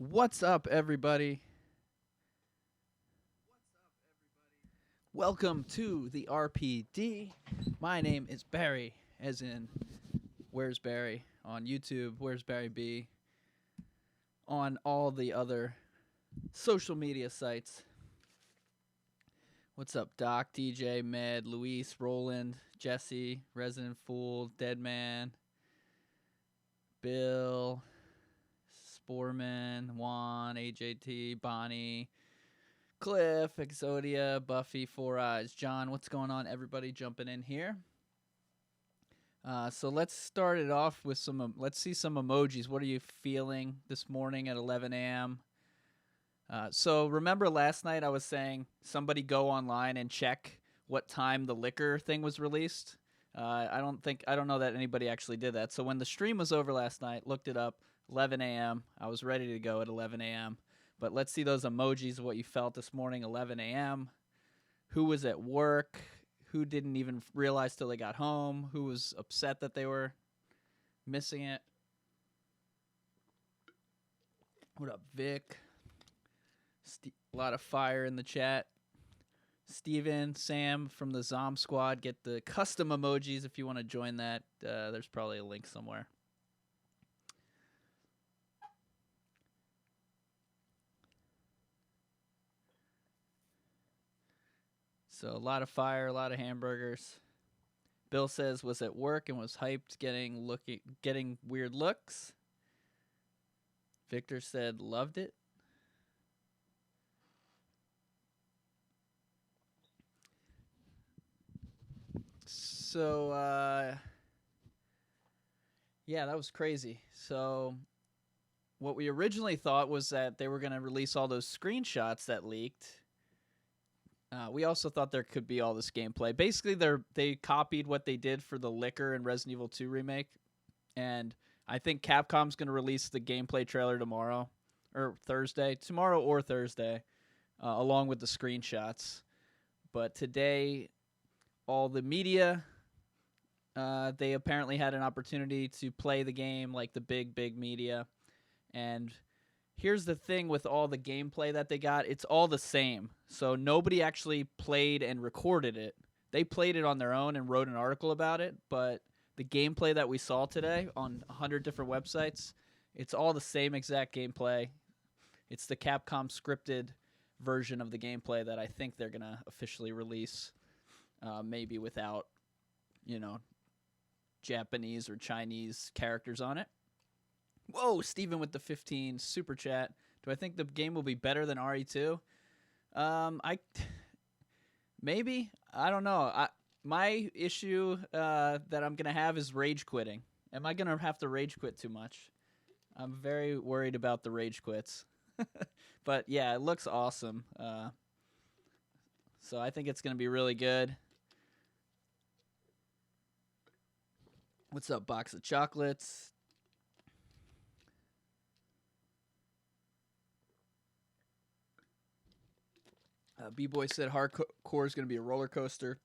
What's up, everybody? Welcome to the RPD. My name is Barry, as in Where's Barry on YouTube, Where's Barry B on all the other social media sites. What's up, Doc, DJ, Med, Luis, Roland, Jesse, Resident Fool, Deadman, Bill, Sporman, Juan, AJT, Bonnie, Cliff, Exodia, Buffy, Four Eyes, John. What's going on, everybody? Jumping in here. So let's start it off with some. Let's see some emojis. What are you feeling this morning at 11 a.m.? So remember last night I was saying somebody go online and check what time the liquor thing was released. I don't know that anybody actually did that. So when the stream was over last night, looked it up, 11 a.m. I was ready to go at 11 a.m. But let's see those emojis of what you felt this morning, 11 a.m. Who was at work? Who didn't even realize till they got home? Who was upset that they were missing it? What up, Vic? A lot of fire in the chat. Steven, Sam from the Zom Squad, get the custom emojis if you want to join that. There's probably a link somewhere. So a lot of fire, a lot of hamburgers. Bill says was at work and was hyped, getting weird looks. Victor said loved it. So yeah, that was crazy. So what we originally thought was that they were going to release all those screenshots that leaked. We also thought there could be all this gameplay. Basically, they copied what they did for the Liquor and Resident Evil 2 remake, and I think Capcom's going to release the gameplay trailer tomorrow or Thursday, along with the screenshots. But today, all the media, they apparently had an opportunity to play the game, like the big media, and here's the thing with all the gameplay that they got. It's all the same. So nobody actually played and recorded it. They played it on their own and wrote an article about it, but the gameplay that we saw today on 100 different websites, it's all the same exact gameplay. It's the Capcom scripted version of the gameplay that I think they're going to officially release, maybe without, Japanese or Chinese characters on it. Whoa, Steven with the 15 super chat. Do I think the game will be better than RE2? Maybe. I don't know. My issue that I'm going to have is rage quitting. Am I going to have to rage quit too much? I'm very worried about the rage quits. But yeah, it looks awesome. So I think it's going to be really good. What's up, box of chocolates? B-Boy said hardcore is going to be a roller coaster.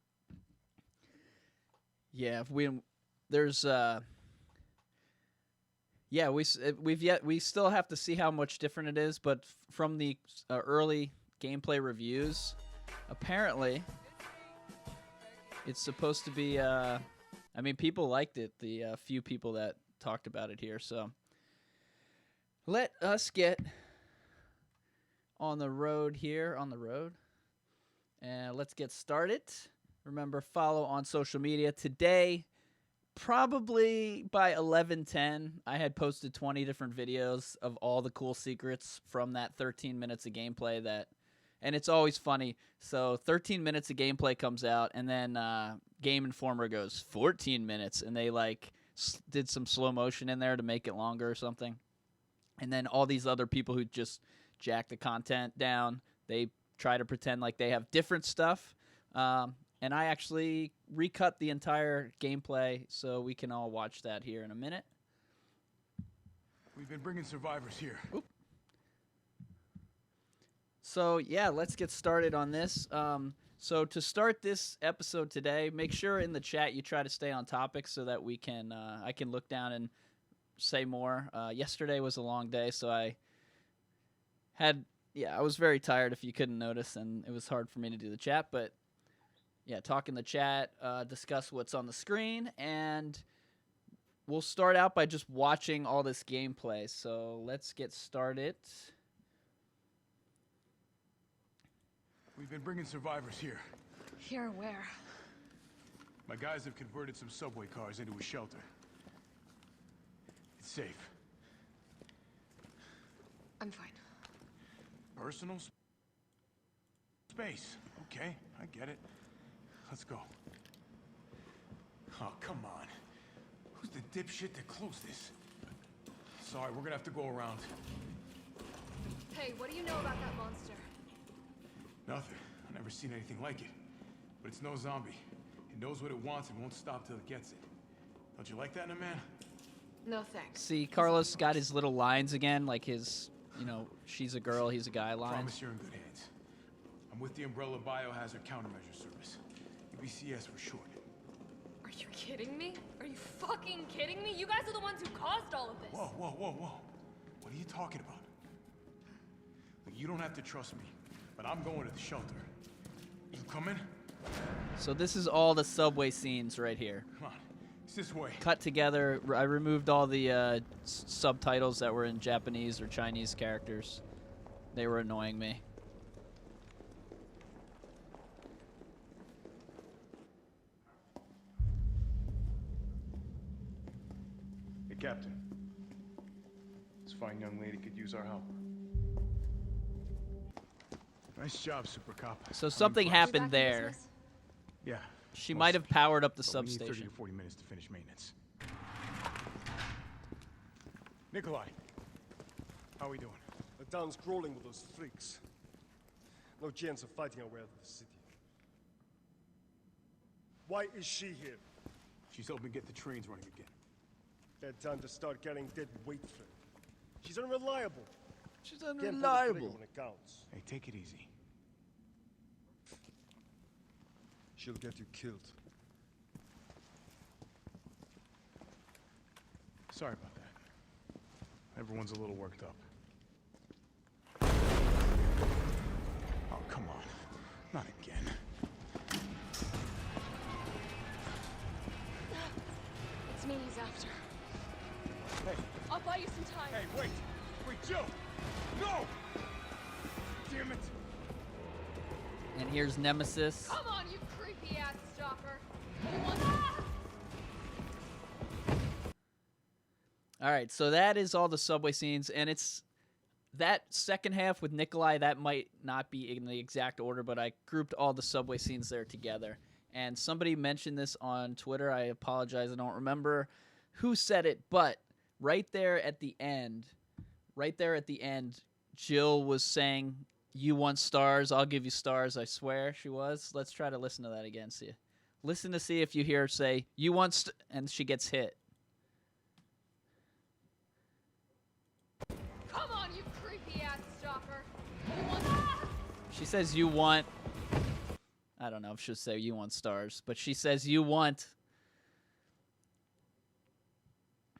Yeah, we still have to see how much different it is, but from the early gameplay reviews, apparently it's supposed to be people liked it, the few people that talked about it here, so let us get on the road. And let's get started. Remember, follow on social media. Today, probably by 11:10, I had posted 20 different videos of all the cool secrets from that 13 minutes of gameplay and it's always funny. So 13 minutes of gameplay comes out, and then Game Informer goes 14 minutes, and they did some slow motion in there to make it longer or something. And then all these other people who just jack the content down, they try to pretend like they have different stuff. And I actually recut the entire gameplay, so we can all watch that here in a minute. We've been bringing survivors here. Oop. So yeah, let's get started on this. So to start this episode today, make sure in the chat you try to stay on topic so that I can look down and say more. Yesterday was a long day, so I I was very tired if you couldn't notice, and it was hard for me to do the chat, but yeah, talk in the chat, discuss what's on the screen, and we'll start out by just watching all this gameplay. So let's get started. We've been bringing survivors here. Here where? My guys have converted some subway cars into a shelter. It's safe. I'm fine. Personal space. Okay, I get it. Let's go. Oh, come on. Who's the dipshit that closed this? Sorry, we're gonna have to go around. Hey, what do you know about that monster? Nothing. I've never seen anything like it. But it's no zombie. It knows what it wants and won't stop till it gets it. Don't you like that in a man? No thanks. See, Carlos got his little lines again, like his, she's a girl, he's a guy lines. Promise you're in good hands. I'm with the Umbrella Biohazard Countermeasure Service. UBCS for short. Are you kidding me? Are you fucking kidding me? You guys are the ones who caused all of this. Whoa, whoa, whoa, whoa. What are you talking about? Look, you don't have to trust me, but I'm going to the shelter. You coming? So this is all the subway scenes right here. Come on. It's this way. Cut together. I removed all the subtitles that were in Japanese or Chinese characters. They were annoying me. Hey, Captain. This fine young lady could use our help. Nice job, Super Cop. So something happened there. Yeah. She might have powered up the but we need 30 substation. to 40 minutes to finish maintenance. Nikolai, how are we doing? The town's crawling with those freaks. No chance of fighting our way out of the city. Why is she here? She's helping get the trains running again. Bad time to start carrying dead weight for her. She's unreliable. She's Can't pull the trigger unreliable. when it counts. Hey, take it easy. She'll get you killed. Sorry about that. Everyone's a little worked up. Oh, come on. Not again. It's me he's after. Hey, I'll buy you some time. hey, wait! Wait, Jill! No! Damn it! And here's Nemesis. Come on, you creepy ass stalker. You want that? All right, so that is all the subway scenes, and it's that second half with Nikolai. That might not be in the exact order, but I grouped all the subway scenes there together. And somebody mentioned this on Twitter. I apologize, I don't remember who said it, but right there at the end, Jill was saying, "You want stars? I'll give you stars. I swear." She was. Let's try to listen to that again. Listen to see if you hear her say, "You want," and she gets hit. Come on, you creepy ass stalker. You want that? She says, "You want." I don't know if she'll say "you want stars," but she says, "You want."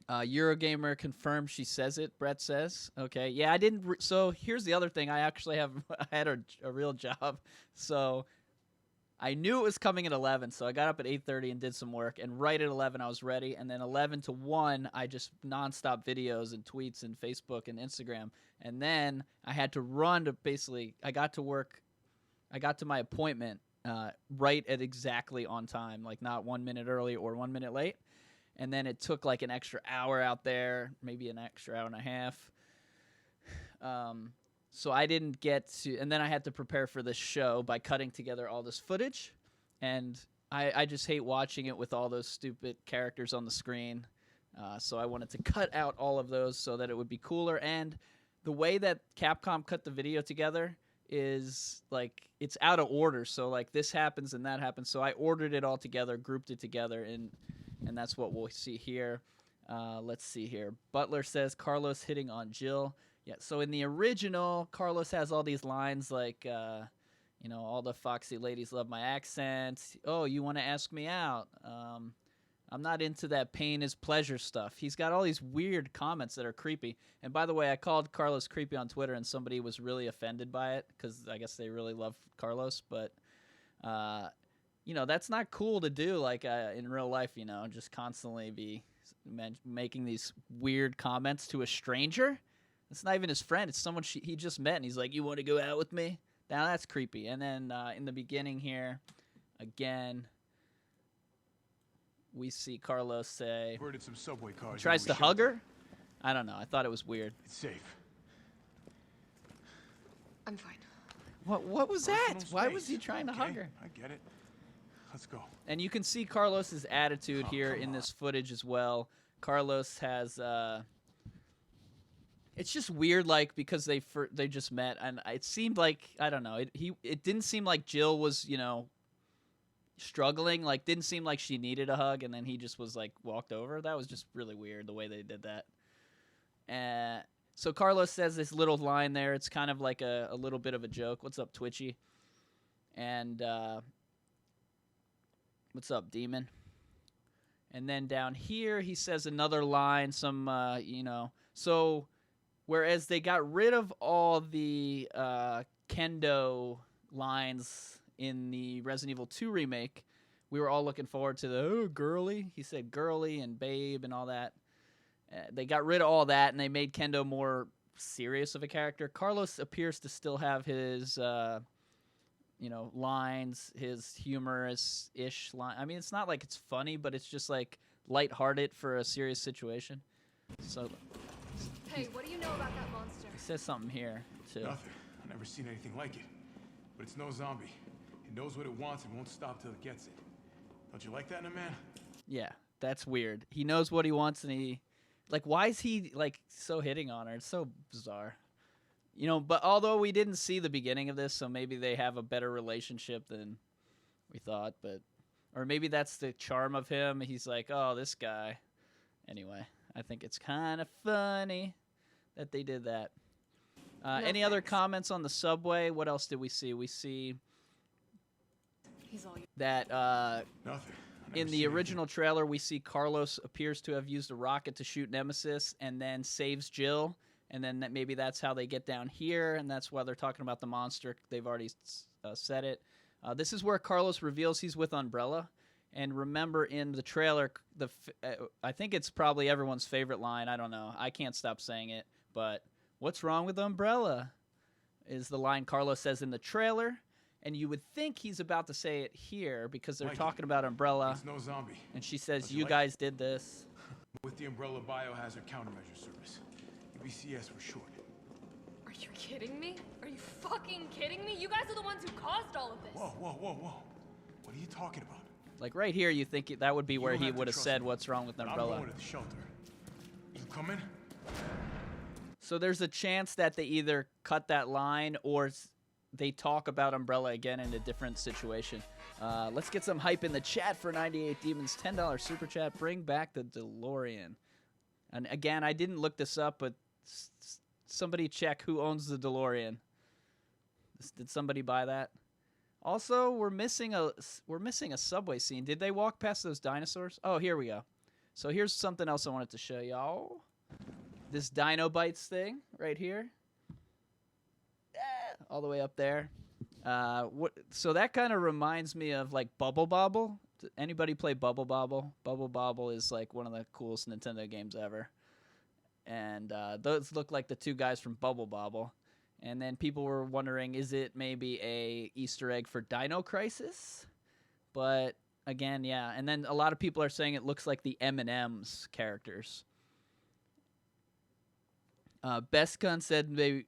Eurogamer confirmed she says it. Brett says, "Okay, yeah, I didn't." So here's the other thing. I actually have I had a real job, so I knew it was coming at 11. So I got up at 8:30 and did some work. And right at 11, I was ready. And then 11 to 1, I just nonstop videos and tweets and Facebook and Instagram. And then I had to run to basically. I got to work. I got to my appointment right at exactly on time, like not 1 minute early or 1 minute late. And then it took like an extra hour out there, maybe an extra hour and a half. So I didn't get to, and then I had to prepare for this show by cutting together all this footage. And I just hate watching it with all those stupid characters on the screen. So I wanted to cut out all of those so that it would be cooler. And the way that Capcom cut the video together is like, it's out of order. So like this happens and that happens. So I ordered it all together, grouped it together, and that's what we'll see here. Let's see here. Butler says Carlos hitting on Jill. Yeah, so in the original, Carlos has all these lines like, all the foxy ladies love my accent. Oh, you want to ask me out? I'm not into that pain is pleasure stuff. He's got all these weird comments that are creepy. And by the way, I called Carlos creepy on Twitter, and somebody was really offended by it because I guess they really love Carlos. But, you know, that's not cool to do, like, in real life, you know, just constantly be making these weird comments to a stranger. It's not even his friend. It's someone he just met, and he's like, you want to go out with me? Now that's creepy. And then in the beginning here, again, we see Carlos say, Averted some subway cars. tries to hug her. I don't know. I thought it was weird. It's safe. I'm fine. What was that? Personal Why was space. he trying to Okay, hug her? I get it. Let's go. And you can see Carlos's attitude Oh, here come in on. this footage as well. Carlos has it's just weird, like, because they just met, and it seemed like, I don't know, it didn't seem like Jill was, you know, struggling, like, didn't seem like she needed a hug, and then he just was like walked over. That was just really weird the way they did that. So Carlos says this little line there. It's kind of like a little bit of a joke. What's up, Twitchy? And what's up, Demon? And then down here he says another line, some you know, so whereas they got rid of all the kendo lines in the Resident Evil 2 remake, we were all looking forward to the girly. He said girly and babe and all that. They got rid of all that, and they made Kendo more serious of a character. Carlos appears to still have his, you know, lines, his humorous-ish line. I mean, it's not like it's funny, but it's just like lighthearted for a serious situation. So Hey, what do you know about that monster? he says something here too. Nothing. I've never seen anything like it. But it's no zombie. It knows what it wants and won't stop till it gets it. Don't you like that in a man? Yeah, that's weird. He knows what he wants, and he, like, why is he like so hitting on her? It's so bizarre. You know, but although we didn't see the beginning of this, so maybe they have a better relationship than we thought, but or maybe that's the charm of him. He's like, oh, this guy. Anyway, I think it's kind of funny that they did that. Any other comments on the subway? What else did we see? We see He's all you. that Nothing. I've never in the seen original trailer, we see Carlos appears to have used a rocket to shoot Nemesis and then saves Jill. And then maybe that's how they get down here, and that's why they're talking about the monster. They've already said it. This is where Carlos reveals he's with Umbrella. And remember, in the trailer, I think it's probably everyone's favorite line. I don't know. I can't stop saying it. But what's wrong with Umbrella is the line Carlos says in the trailer. And you would think he's about to say it here because they're Like it. talking about Umbrella. It's no zombie. And she says, Don't you you like guys did this. With the Umbrella Biohazard Countermeasure Service. UBCS for short. Are you kidding me? Are you fucking kidding me? You guys are the ones who caused all of this. Whoa, whoa, whoa, whoa. What are you talking about? Like right here, you think that would be where don't he have to would have trust said me. what's wrong with I'm Umbrella. going to the shelter. You coming? So there's a chance that they either cut that line or they talk about Umbrella again in a different situation. Let's get some hype in the chat for 98 Demons. $10 super chat. Bring back the DeLorean. And again, I didn't look this up, but somebody check who owns the DeLorean. Did somebody buy that? Also, we're missing a subway scene. Did they walk past those dinosaurs? Oh, here we go. So here's something else I wanted to show y'all. This Dino Bites thing right here. All the way up there. So that kind of reminds me of like Bubble Bobble. Anybody play Bubble Bobble? Bubble Bobble is like one of the coolest Nintendo games ever. And those look like the two guys from Bubble Bobble. And then people were wondering, is it maybe a Easter egg for Dino Crisis? But again, yeah. And then a lot of people are saying it looks like the M&M's characters. Best Gun said maybe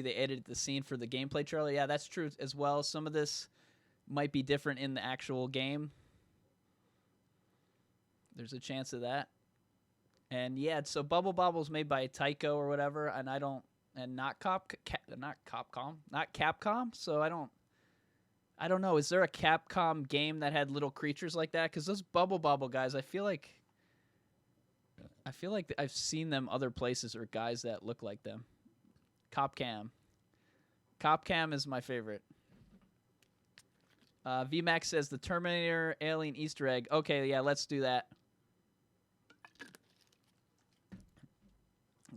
they edited the scene for the gameplay trailer. Yeah, that's true as well. Some of this might be different in the actual game. There's a chance of that. And yeah, so Bubble Bobble's made by Tycho or whatever, and not Capcom. So I don't know. Is there a Capcom game that had little creatures like that? Because those Bubble Bobble guys, I feel like I've seen them other places or guys that look like them. Copcam is my favorite. VMAX says the Terminator alien Easter egg. Okay, yeah, let's do that.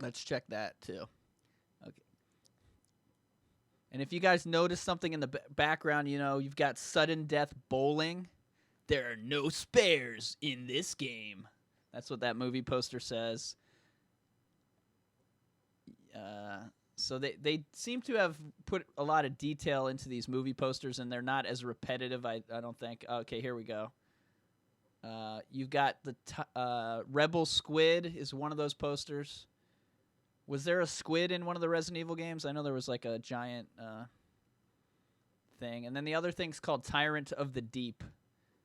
Let's check that too. Okay. And if you guys notice something in the background, you know, you've got sudden death bowling. There are no spares in this game. That's what that movie poster says. So they seem to have put a lot of detail into these movie posters, and they're not as repetitive, I don't think. Okay, here we go. You've got the Rebel Squid is one of those posters. Was there a squid in one of the Resident Evil games? I know there was like a giant thing. And then the other thing's called Tyrant of the Deep.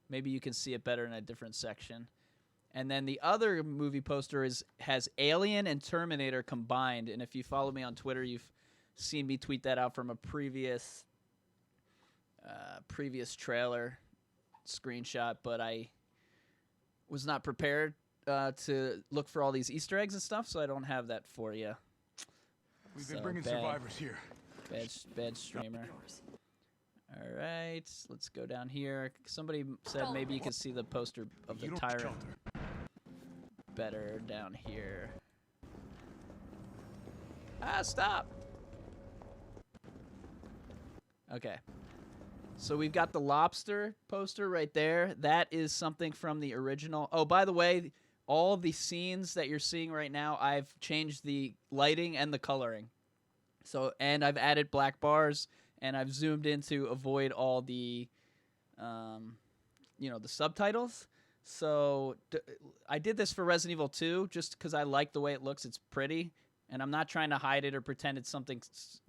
Maybe you can see it better in a different section. And then the other movie poster has Alien and Terminator combined. And if you follow me on Twitter, you've seen me tweet that out from a previous trailer screenshot. But I was not prepared to look for all these Easter eggs and stuff, so I don't have that for you. We've been bringing survivors here. Bad streamer. All right, let's go down here. Somebody said maybe you could see the poster of the Tyrant better down here. Stop. Okay. So we've got the lobster poster right there. That is something from the original. Oh, by the way, all the scenes that you're seeing right now, I've changed the lighting and the coloring. So, and I've added black bars, and I've zoomed in to avoid all the, the subtitles. So I did this for Resident Evil 2 just because I like the way it looks. It's pretty, and I'm not trying to hide it or pretend it's something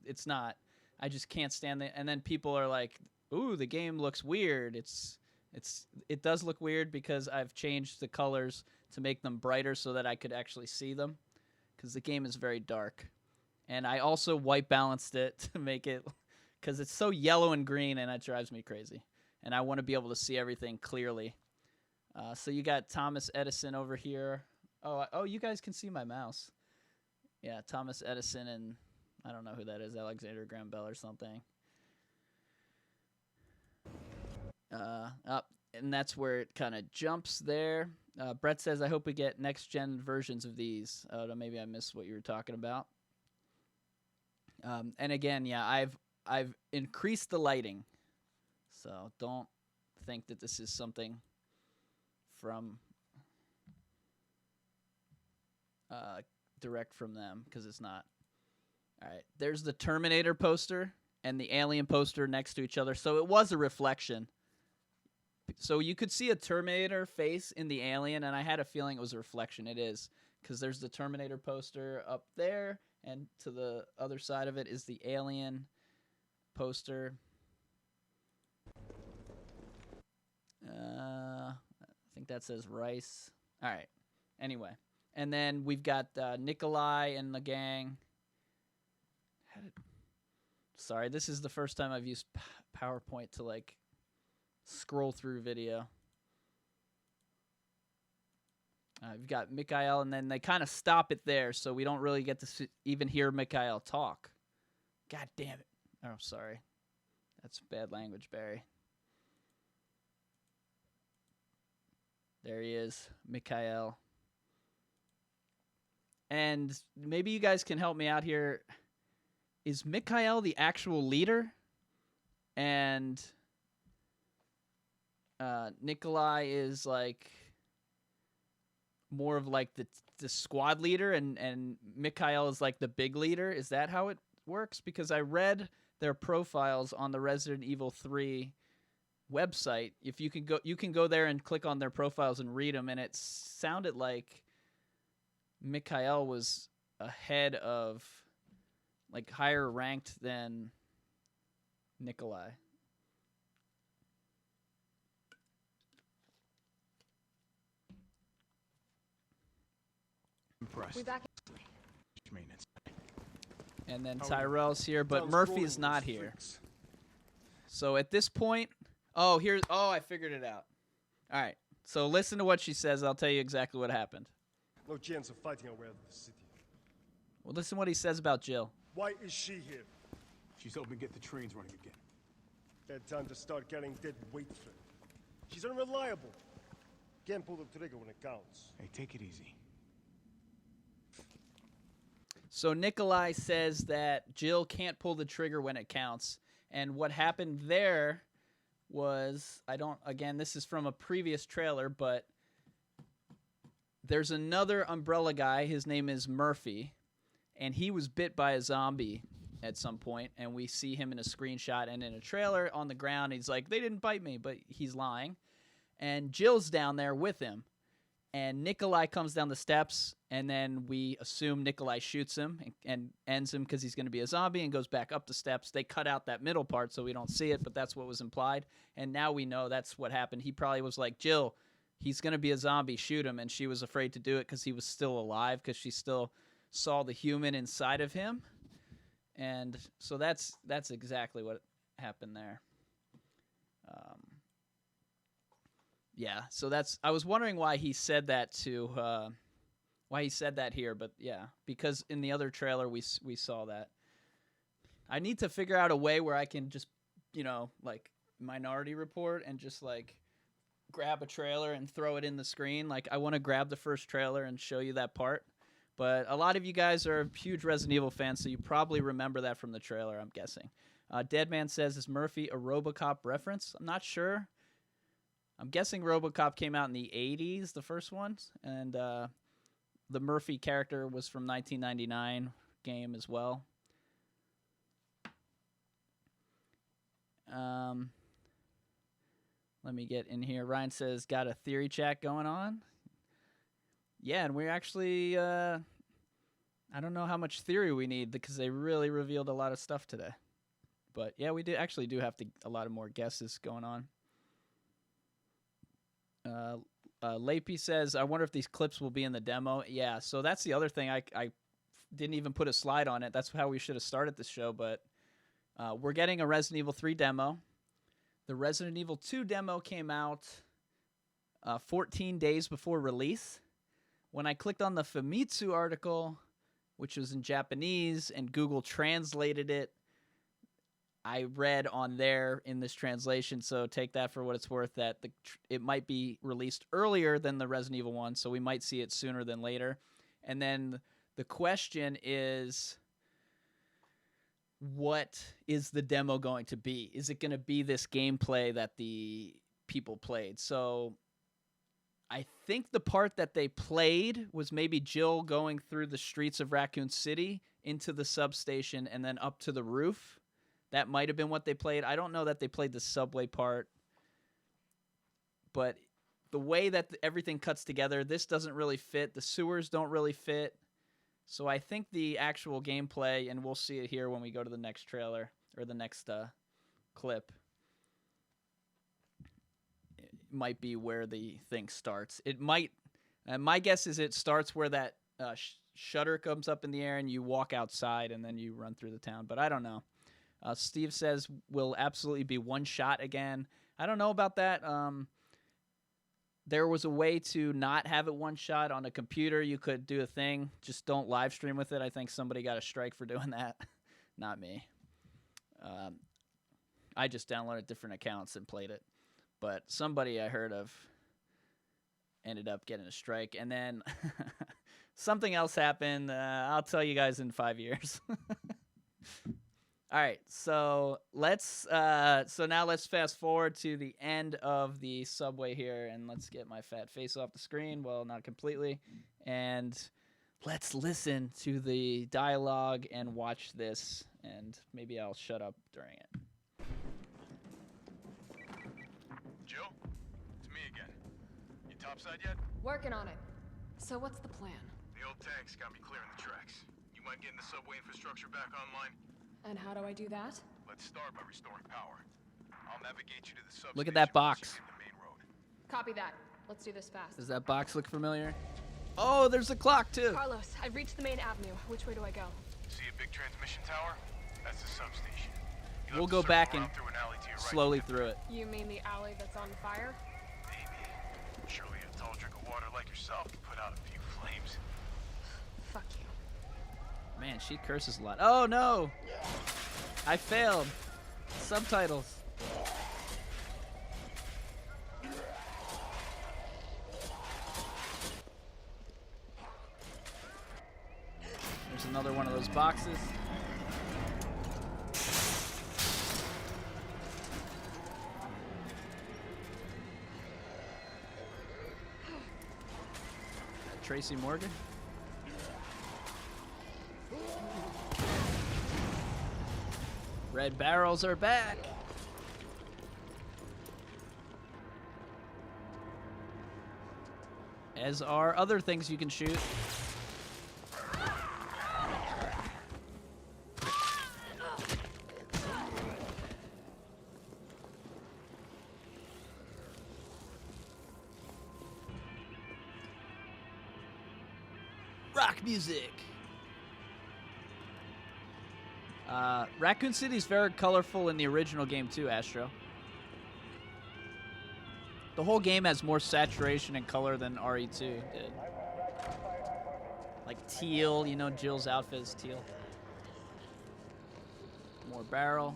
it's not. I just can't stand it. And then people are like, "Ooh, the game looks weird." It does look weird because I've changed the colors to make them brighter so that I could actually see them, because the game is very dark. And I also white balanced it to make it, because it's so yellow and green, and it drives me crazy. And I want to be able to see everything clearly. So you got Thomas Edison over here. Oh, you guys can see my mouse. Yeah, Thomas Edison, and I don't know who that is, Alexander Graham Bell or something. And that's where it kind of jumps there. Brett says, I hope we get next-gen versions of these. Maybe I missed what you were talking about. And again, yeah, I've increased the lighting. So don't think that this is something from direct from them, because it's not. All right, there's the Terminator poster and the Alien poster next to each other. So it was a reflection. So you could see a Terminator face in the Alien, and I had a feeling it was a reflection. It is, because there's the Terminator poster up there, and to the other side of it is the Alien poster. I think that says Rice. All right. Anyway, and then we've got Nikolai and the gang. Sorry, this is the first time I've used PowerPoint to like scroll through video. You've got Mikhail, and then they kind of stop it there, so we don't really get to even hear Mikhail talk. God damn it. Oh, sorry. That's bad language, Barry. There he is, Mikhail. And maybe you guys can help me out here. Is Mikhail the actual leader? And Nikolai is like more of like the squad leader, and Mikhail is like the big leader. Is that how it works? Because I read their profiles on the Resident Evil 3 website. If you can go there and click on their profiles and read them, and it sounded like Mikhail was ahead of, like, higher ranked than Nikolai. Impressed. We back. Maintenance. And then Tyrell's here, but Murphy is not here. So at this point, I figured it out. All right. So listen to what she says. I'll tell you exactly what happened. No chance of fighting our way out of the city. Well, listen to what he says about Jill. Why is she here? She's helping get the trains running again. Bad time to start getting dead weight for it. She's unreliable. Can't pull the trigger when it counts. Hey, take it easy. So Nikolai says that Jill can't pull the trigger when it counts. And what happened there was, again, this is from a previous trailer, but there's another Umbrella guy. His name is Murphy. And he was bit by a zombie at some point, and we see him in a screenshot and in a trailer on the ground. He's like, they didn't bite me, but he's lying. And Jill's down there with him. And Nikolai comes down the steps, and then we assume Nikolai shoots him and ends him because he's going to be a zombie and goes back up the steps. They cut out that middle part so we don't see it, but that's what was implied. And now we know that's what happened. He probably was like, Jill, he's going to be a zombie, shoot him. And she was afraid to do it because he was still alive, because she still saw the human inside of him. And so that's exactly what happened there. Yeah, so I was wondering why he said that here, but yeah, because in the other trailer we saw that. I need to figure out a way where I can just, like Minority Report and just like grab a trailer and throw it in the screen. Like, I want to grab the first trailer and show you that part. But a lot of you guys are huge Resident Evil fans, so you probably remember that from the trailer, I'm guessing. Deadman says, is Murphy a RoboCop reference? I'm not sure. I'm guessing RoboCop came out in the 80s, the first one, and the Murphy character was from 1999 game as well. Let me get in here. Ryan says, got a theory chat going on. Yeah, and we're actually, I don't know how much theory we need because they really revealed a lot of stuff today. But yeah, we do have a lot of more guesses going on. Lapey says, I wonder if these clips will be in the demo. Yeah, so that's the other thing. I didn't even put a slide on it. That's how we should have started this show, but we're getting a Resident Evil 3 demo. The Resident Evil 2 demo came out 14 days before release. When I clicked on the Famitsu article, which was in Japanese, and Google translated it, I read on there in this translation, so take that for what it's worth, that it might be released earlier than the Resident Evil 1, so we might see it sooner than later. And then the question is, what is the demo going to be? Is it going to be this gameplay that the people played? So I think the part that they played was maybe Jill going through the streets of Raccoon City into the substation and then up to the roof. That might have been what they played. I don't know that they played the subway part. But the way that everything cuts together, this doesn't really fit. The sewers don't really fit. So I think the actual gameplay, and we'll see it here when we go to the next trailer, or the next clip, it might be where the thing starts. It might, my guess is it starts where that shutter comes up in the air and you walk outside and then you run through the town. But I don't know. Steve says, will absolutely be one shot again. I don't know about that. There was a way to not have it one shot on a computer. You could do a thing. Just don't live stream with it. I think somebody got a strike for doing that. Not me. I just downloaded different accounts and played it. But somebody I heard of ended up getting a strike. And then something else happened. I'll tell you guys in 5 years. All right, so now let's fast forward to the end of the subway here, and let's get my fat face off the screen. Well, not completely, and let's listen to the dialogue and watch this, and maybe I'll shut up during it. Jill, it's me again. You topside yet? Working on it. So what's the plan? The old tanks got me clearing the tracks. You mind getting the subway infrastructure back online? And how do I do that? Let's start by restoring power. I'll navigate you to the substation. Look at that box. The main road. Copy that. Let's do this fast. Does that box look familiar? Oh, there's a clock too. Carlos, I've reached the main avenue. Which way do I go? See a big transmission tower? That's the substation. You'll We'll have go to back circle and around through an alley to your right. slowly through it. You mean the alley that's on fire? Maybe. Surely a tall drink of water like yourself can put out a few flames. Fuck you. Man, she curses a lot. Oh no! I failed. Subtitles. There's another one of those boxes. Tracy Morgan. Red barrels are back. As are other things you can shoot. Rock music. Raccoon City's very colorful in the original game too, Astro. The whole game has more saturation and color than RE2 did. Like teal, you know, Jill's outfit is teal. More barrel.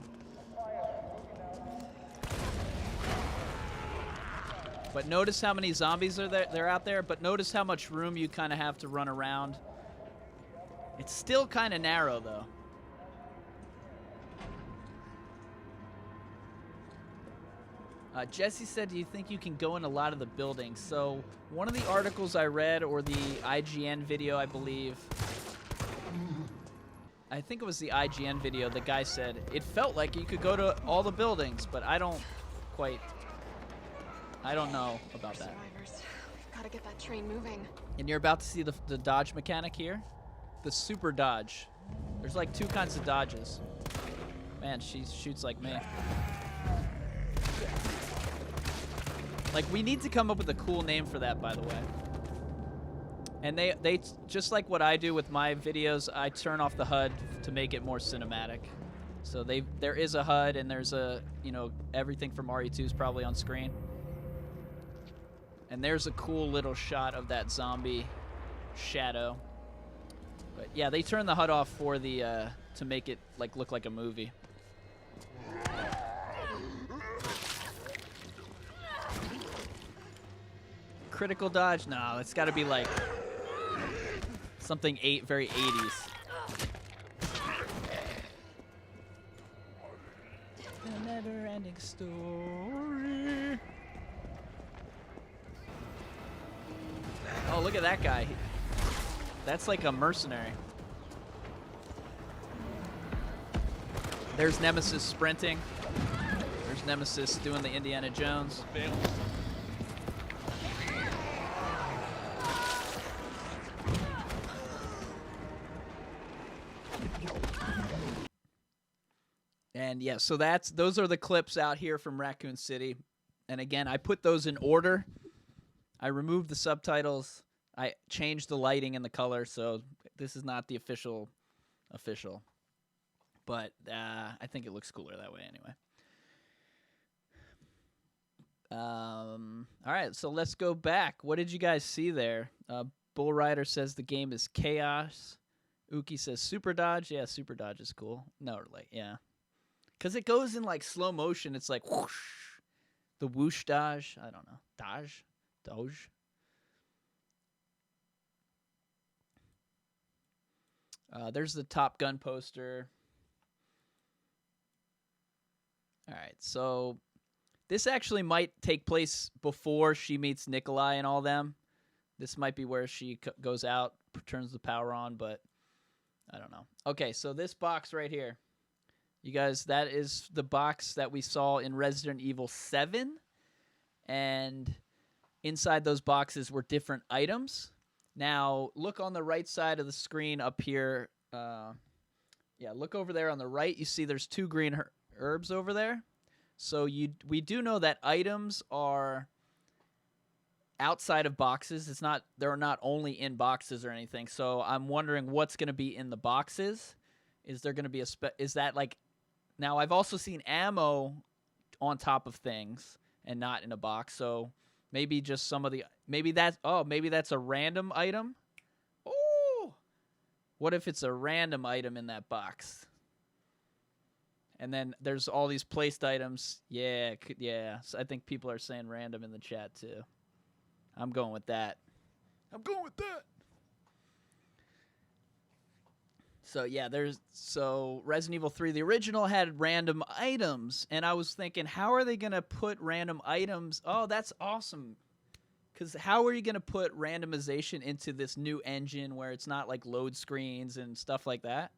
But notice how many zombies are there. They're out there. But notice how much room you kind of have to run around. It's still kind of narrow, though. Jesse said, do you think you can go in a lot of the buildings? So one of the articles I read, or the IGN video, I believe. I think it was the IGN video. The guy said it felt like you could go to all the buildings, but I don't know about that. Survivors. We've got to get that train moving. And you're about to see the dodge mechanic here. The super dodge. There's like two kinds of dodges. Man, she shoots like me. Like, we need to come up with a cool name for that, by the way. And they just like what I do with my videos, I turn off the HUD to make it more cinematic. So there is a HUD, and there's a, you know, everything from RE2 is probably on screen. And there's a cool little shot of that zombie shadow. But yeah, they turn the HUD off for the to make it like look like a movie. Critical dodge? No, it's got to be like something very 80s. A never-ending story. Oh, look at that guy. That's like a mercenary. There's Nemesis sprinting. There's Nemesis doing the Indiana Jones. And yeah, so those are the clips out here from Raccoon City. And again, I put those in order. I removed the subtitles. I changed the lighting and the color, so this is not the official. But I think it looks cooler that way anyway. All right, so let's go back. What did you guys see there? Bull Rider says the game is chaos. Uki says super dodge. Yeah, super dodge is cool. No, like, yeah. Because it goes in like slow motion. It's like whoosh. The whoosh dodge. I don't know. Dodge. There's the Top Gun poster. All right, so this actually might take place before she meets Nikolai and all them. This might be where she goes out, turns the power on, but I don't know. Okay, so this box right here. You guys, that is the box that we saw in Resident Evil 7. And inside those boxes were different items. Now, look on the right side of the screen up here. Yeah, look over there on the right. You see there's two green herbs over there. So we do know that items are outside of boxes. They're not only in boxes or anything. So I'm wondering what's going to be in the boxes. Is there going to be is that like... Now, I've also seen ammo on top of things and not in a box. So maybe just some of the... Maybe that's a random item. Oh! What if it's a random item in that box? And then there's all these placed items. Yeah, yeah. So I think people are saying random in the chat too. I'm going with that. I'm going with that. So yeah, so Resident Evil 3, the original, had random items, and I was thinking, how are they gonna put random items? Oh, that's awesome. Because how are you gonna put randomization into this new engine where it's not like load screens and stuff like that?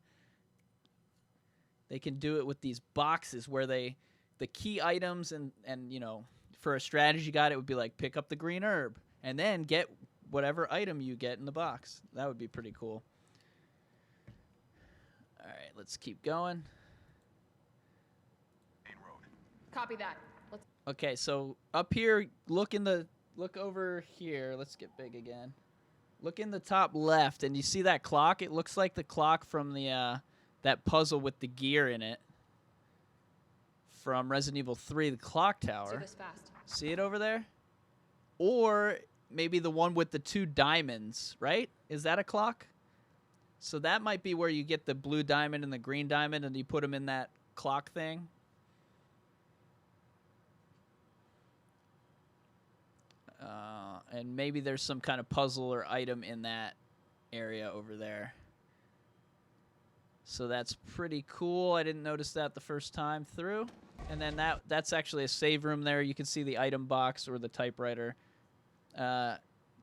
They can do it with these boxes where the key items and you know, for a strategy guide, it would be like pick up the green herb and then get whatever item you get in the box. That would be pretty cool. All right, let's keep going. Copy that. Let's. Okay, so up here, look over here. Let's get big again. Look in the top left, and you see that clock? It looks like the clock from the that puzzle with the gear in it from Resident Evil 3, the clock tower. Do this fast. See it over there? Or maybe the one with the 2 diamonds, right? Is that a clock? So that might be where you get the blue diamond and the green diamond, and you put them in that clock thing. And maybe there's some kind of puzzle or item in that area over there. So that's pretty cool. I didn't notice that the first time through. And then that's actually a save room there. You can see the item box or the typewriter.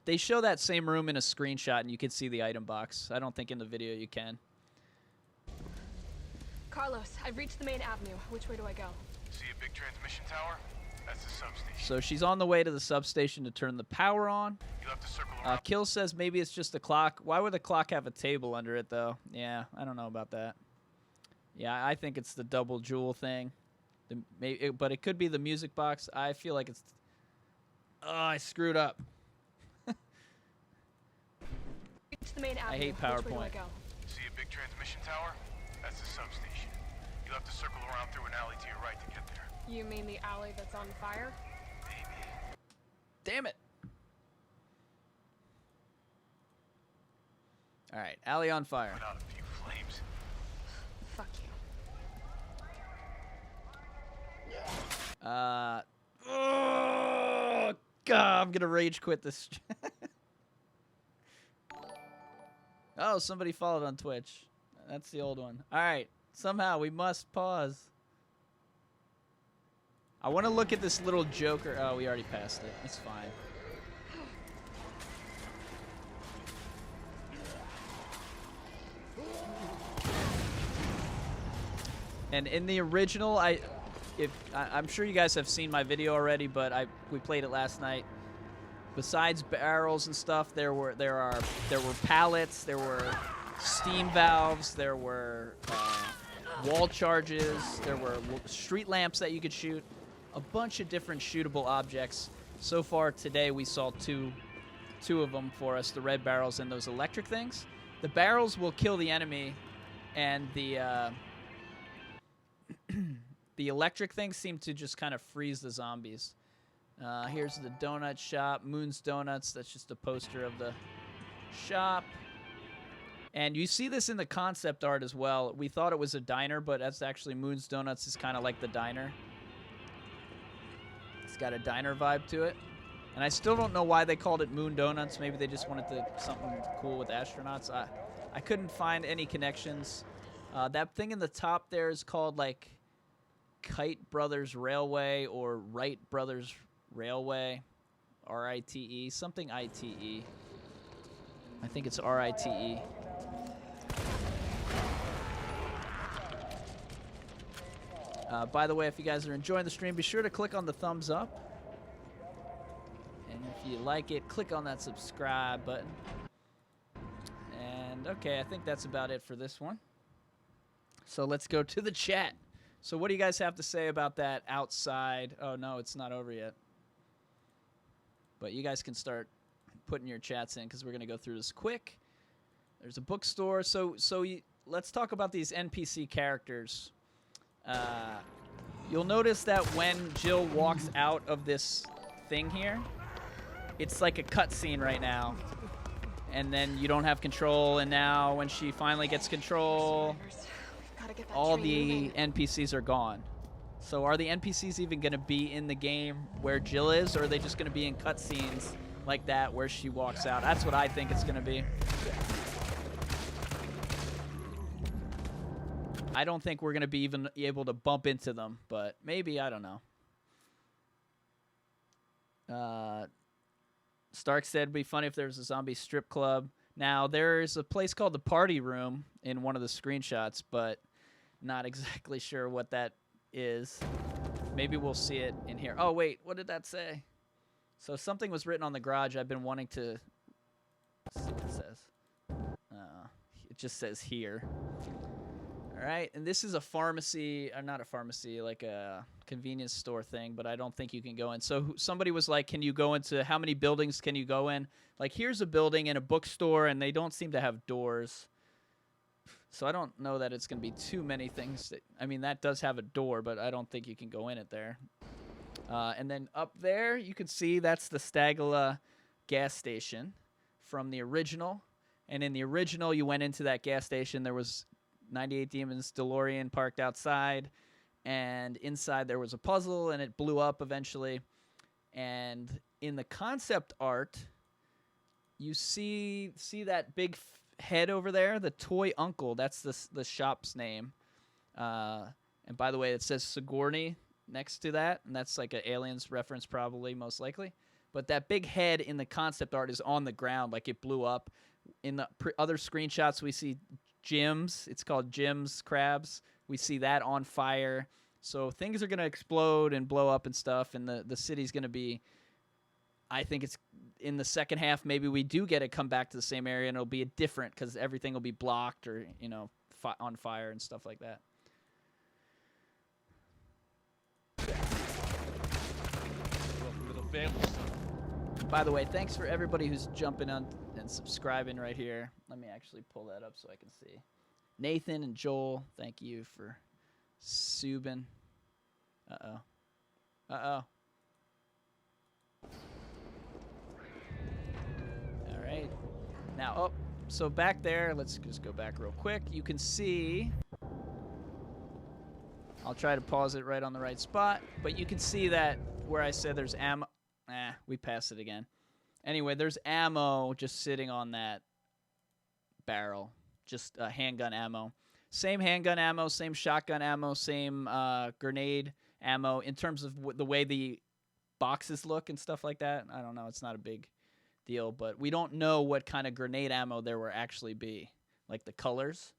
They show that same room in a screenshot, and you can see the item box. I don't think in the video you can. Carlos, I've reached the main avenue. Which way do I go? See a big transmission tower? That's the substation. So she's on the way to the substation to turn the power on. You'll have to circle around. Kill says maybe it's just a clock. Why would the clock have a table under it, though? Yeah, I don't know about that. Yeah, I think it's the double jewel thing. But it could be the music box. I feel like it's... Oh, I screwed up. Reach the main avenue. I hate Which way do PowerPoint. I go? See a big transmission tower? That's the substation. You'll have to circle around through an alley to your right to get there. You mean the alley that's on fire? Maybe. Damn it. All right, alley on fire. Put out a few flames. Fuck you. Oh, God, I'm going to rage quit this. Oh, somebody followed on Twitch. That's the old one. All right, somehow we must pause. I want to look at this little Joker. Oh, we already passed it. It's fine. And in the original, I'm sure you guys have seen my video already, but we played it last night. Besides barrels and stuff, there were pallets, there were steam valves, there were wall charges, there were street lamps that you could shoot, a bunch of different shootable objects. So far today, we saw two of them for us: the red barrels and those electric things. The barrels will kill the enemy, and the the electric things seem to just kind of freeze the zombies. Here's the donut shop, Moon's Donuts. That's just a poster of the shop. And you see this in the concept art as well. We thought it was a diner, but that's actually Moon's Donuts is kind of like the diner. It's got a diner vibe to it. And I still don't know why they called it Moon Donuts. Maybe they just wanted something cool with astronauts. I couldn't find any connections. That thing in the top there is called like Kite Brothers Railway or Wright Brothers Railway, R-I-T-E, something I-T-E. I think it's R-I-T-E. By the way, if you guys are enjoying the stream, be sure to click on the thumbs up. And if you like it, click on that subscribe button. And okay, I think that's about it for this one. So let's go to the chat. So what do you guys have to say about that outside? Oh, no, it's not over yet. But you guys can start putting your chats in because we're going to go through this quick. There's a bookstore. So let's talk about these NPC characters. You'll notice that when Jill walks out of this thing here, it's like a cutscene right now. And then you don't have control, and now when she finally gets control, get that all train the moving. NPCs are gone. So are the NPCs even going to be in the game where Jill is, or are they just going to be in cutscenes like that where she walks out? That's what I think it's going to be. I don't think we're going to be even able to bump into them, but maybe, I don't know. Stark said it'd be funny if there was a zombie strip club. Now, there's a place called the Party Room in one of the screenshots, but not exactly sure what that is. Maybe we'll see it in here. Oh, wait, what did that say? So something was written on the garage. I've been wanting to see what it says. It just says here. All right, and this is a pharmacy, or not a pharmacy, like a convenience store thing, but I don't think you can go in. So somebody was like, can you go into, how many buildings can you go in? Like, here's a building and a bookstore, and they don't seem to have doors. So I don't know that it's going to be too many things. I mean, that does have a door, but I don't think you can go in it there. And then up there, you can see that's the Stagala gas station from the original. And in the original, you went into that gas station. There was 98 Demons DeLorean parked outside, and inside there was a puzzle, and it blew up eventually. And in the concept art, you see that big head over there, the Toy Uncle. That's the shop's name. And by the way, it says Sigourney next to that, and that's like an Aliens reference probably, most likely. But that big head in the concept art is on the ground, like it blew up. In the other screenshots, we see Jim's. It's called Jim's Crabs. We see that on fire. So things are going to explode and blow up and stuff, and the city's going to be, I think it's in the second half, maybe we do get it come back to the same area, and it'll be different because everything will be blocked or, you know, on fire and stuff like that. Little family son. By the way, thanks for everybody who's jumping on and subscribing right here. Let me actually pull that up so I can see. Nathan and Joel, thank you for subing. Uh-oh. Uh-oh. All right. Now, oh, so back there, let's just go back real quick. You can see, I'll try to pause it right on the right spot, but you can see that where I said there's ammo. We passed it again. Anyway, there's ammo just sitting on that barrel, just handgun ammo. Same handgun ammo, same shotgun ammo, same grenade ammo in terms of the way the boxes look and stuff like that. I don't know. It's not a big deal, but we don't know what kind of grenade ammo there will actually be, like the colors.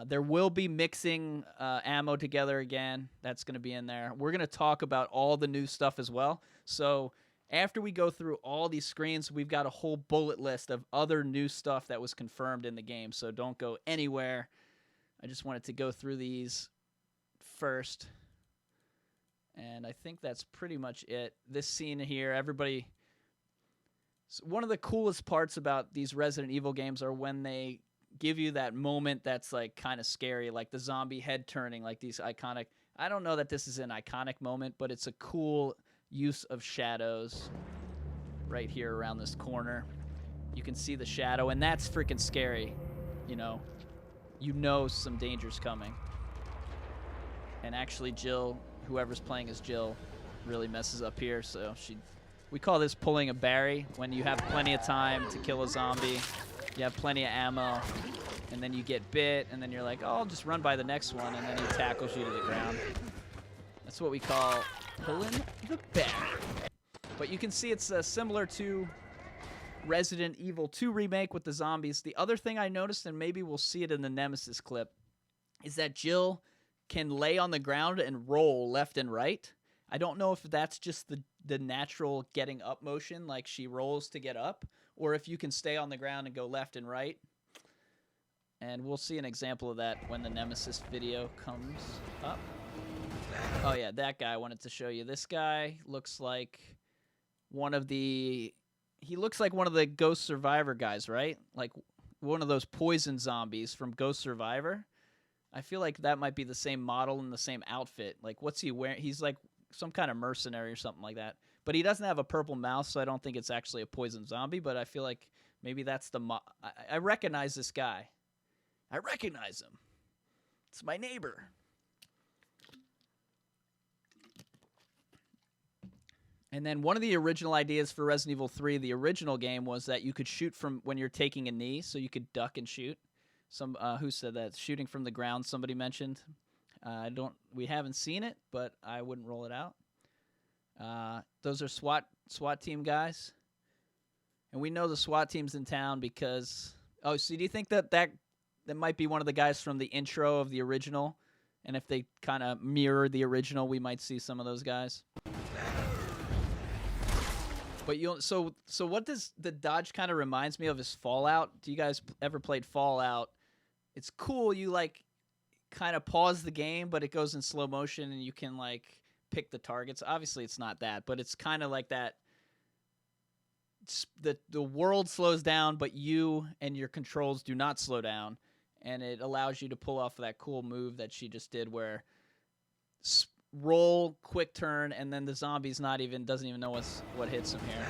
There will be mixing ammo together again. That's going to be in there. We're going to talk about all the new stuff as well. So after we go through all these screens, we've got a whole bullet list of other new stuff that was confirmed in the game. So don't go anywhere. I just wanted to go through these first. And I think that's pretty much it. This scene here, everybody... So one of the coolest parts about these Resident Evil games are when they give you that moment that's like kind of scary, like the zombie head turning, like these iconic... I don't know that this is an iconic moment, but it's a cool use of shadows right here around this corner. You can see the shadow, and that's freaking scary. You know some danger's coming. And actually Jill, whoever's playing as Jill, really messes up here, so we call this pulling a Barry, when you have plenty of time to kill a zombie, you have plenty of ammo, and then you get bit, and then you're like, oh, I'll just run by the next one, and then he tackles you to the ground. That's what we call pulling the Barry. But you can see it's similar to Resident Evil 2 Remake with the zombies. The other thing I noticed, and maybe we'll see it in the Nemesis clip, is that Jill can lay on the ground and roll left and right. I don't know if that's just the natural getting up motion, like she rolls to get up, or if you can stay on the ground and go left and right. And we'll see an example of that when the Nemesis video comes up. Oh yeah, that guy I wanted to show you. This guy looks like one of the Ghost Survivor guys, right? Like one of those poison zombies from Ghost Survivor. I feel like that might be the same model and the same outfit. Like, what's he wearing? He's like some kind of mercenary or something like that. But he doesn't have a purple mouth, so I don't think it's actually a poison zombie, but I feel like maybe that's I recognize this guy. I recognize him. It's my neighbor. And then one of the original ideas for Resident Evil 3, the original game, was that you could shoot from when you're taking a knee, so you could duck and shoot. Some who said that? Shooting from the ground, somebody mentioned. We haven't seen it, but I wouldn't rule it out. Those are SWAT team guys. And we know the SWAT team's in town because... Oh, so do you think that might be one of the guys from the intro of the original? And if they kind of mirror the original, we might see some of those guys. But so what does the Dodge kind of reminds me of is Fallout. Do you guys ever played Fallout? It's cool. You like kind of pause the game, but it goes in slow motion and you can like pick the targets. Obviously it's not that, but it's kind of like that. The world slows down, but you and your controls do not slow down, and it allows you to pull off that cool move that she just did where roll, quick turn, and then the zombie's doesn't even know what hits him here.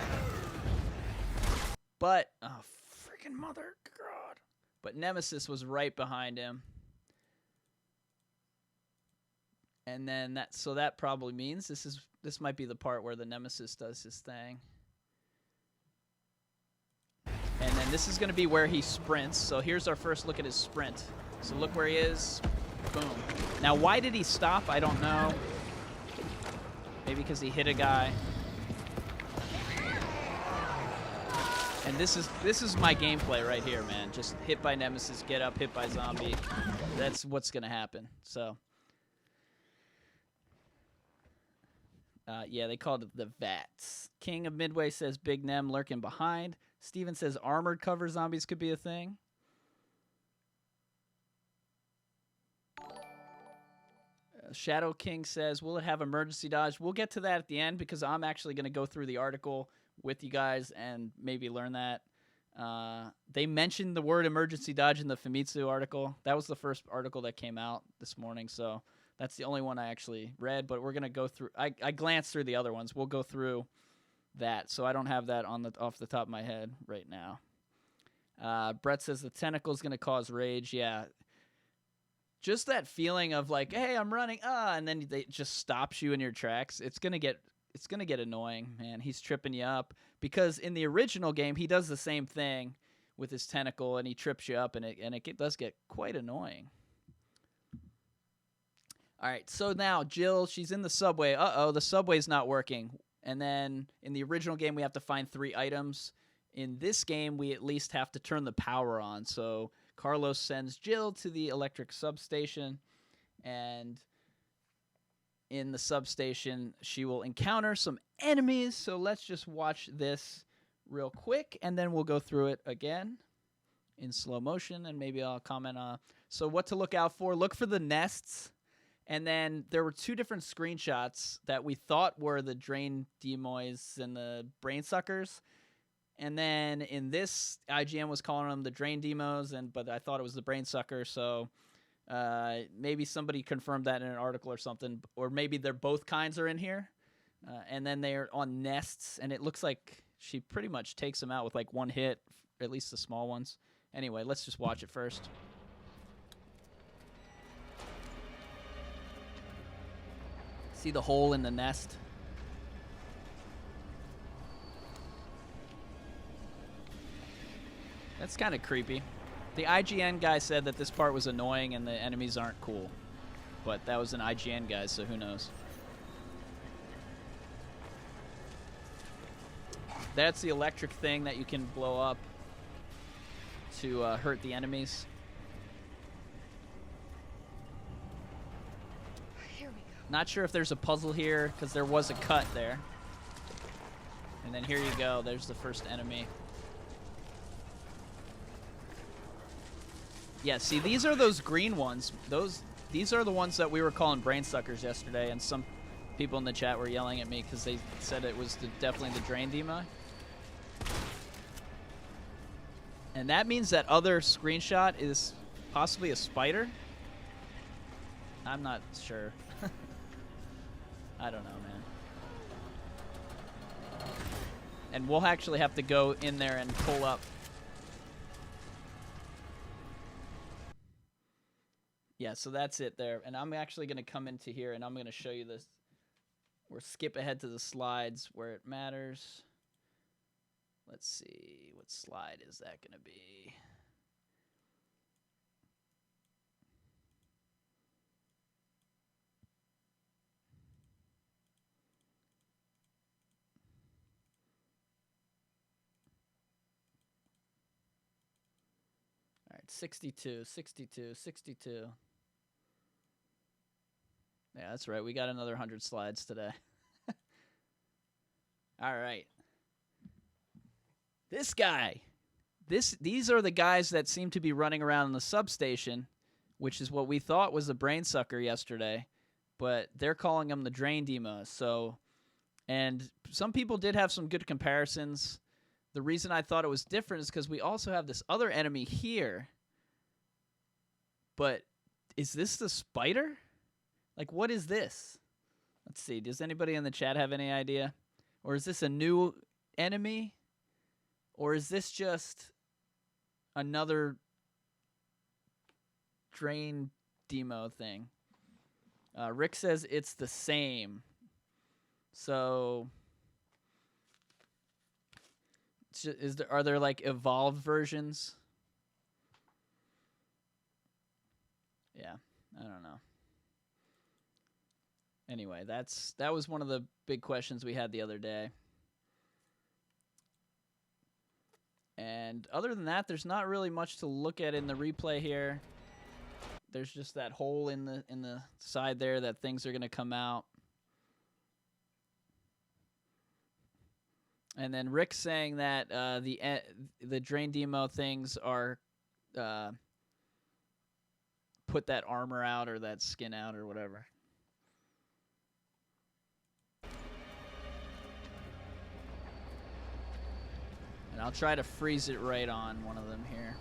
But oh freaking mother god! But Nemesis was right behind him, and then that probably means this might be the part where the Nemesis does his thing. And then this is going to be where he sprints. So here's our first look at his sprint. So look where he is. Boom. Now, why did he stop? I don't know. Maybe because he hit a guy. And this is my gameplay right here, man. Just hit by Nemesis, get up, hit by zombie. That's what's going to happen. So, yeah, they called it the VATS. King of Midway says Big Nem lurking behind. Steven says armored cover zombies could be a thing. Shadow King says, will it have emergency dodge? We'll get to that at the end because I'm actually going to go through the article with you guys and maybe learn that. They mentioned the word emergency dodge in the Famitsu article. That was the first article that came out this morning, so that's the only one I actually read, but we're going to go through. I glanced through the other ones. We'll go through that, so I don't have that off the top of my head right now. Brett says the tentacle is going to cause rage. Yeah, just that feeling of like, hey, I'm running, and then it just stops you in your tracks. It's gonna get annoying, man. He's tripping you up because in the original game he does the same thing with his tentacle and he trips you up, and it does get quite annoying. All right, so now Jill, she's in the subway. The subway's not working. And then in the original game, we have to find 3 items. In this game, we at least have to turn the power on. So Carlos sends Jill to the electric substation. And in the substation, she will encounter some enemies. So let's just watch this real quick, and then we'll go through it again in slow motion, and maybe I'll comment on. So what to look out for? Look for the nests. And then there were 2 different screenshots that we thought were the drain Demois and the Brainsuckers. And then in this, IGN was calling them the drain Demos, but I thought it was the Brainsucker. So maybe somebody confirmed that in an article or something. Or maybe they're both kinds are in here. And then they're on nests. And it looks like she pretty much takes them out with like one hit, at least the small ones. Anyway, let's just watch it first. See the hole in the nest? That's kind of creepy. The IGN guy said that this part was annoying and the enemies aren't cool. But that was an IGN guy, so who knows. That's the electric thing that you can blow up to hurt the enemies. Not sure if there's a puzzle here, because there was a cut there. And then here you go. There's the first enemy. Yeah, see, these are those green ones. These are the ones that we were calling Brainsuckers yesterday, and some people in the chat were yelling at me because they said it was definitely the drain Demois. And that means that other screenshot is possibly a spider? I'm not sure. I don't know, man. And we'll actually have to go in there and pull up. Yeah, so that's it there. And I'm actually going to come into here and I'm going to show you this. We'll skip ahead to the slides where it matters. Let's see. What slide is that going to be? All right, 62, 62, 62. Yeah, that's right. We got another 100 slides today. All right. This guy. These are the guys that seem to be running around in the substation, which is what we thought was a Brainsucker yesterday, but they're calling them the Drain Demois. So, and some people did have some good comparisons. The reason I thought it was different is because we also have this other enemy here. But is this the spider? Like, what is this? Let's see. Does anybody in the chat have any idea? Or is this a new enemy? Or is this just another Drain Demo thing? Rick says it's the same. So, are there like evolved versions? Yeah, I don't know. Anyway, that was one of the big questions we had the other day. And other than that, there's not really much to look at in the replay here. There's just that hole in the side there that things are going to come out. And then Rick's saying that the Drain Demo things are put that armor out or that skin out or whatever. And I'll try to freeze it right on one of them here.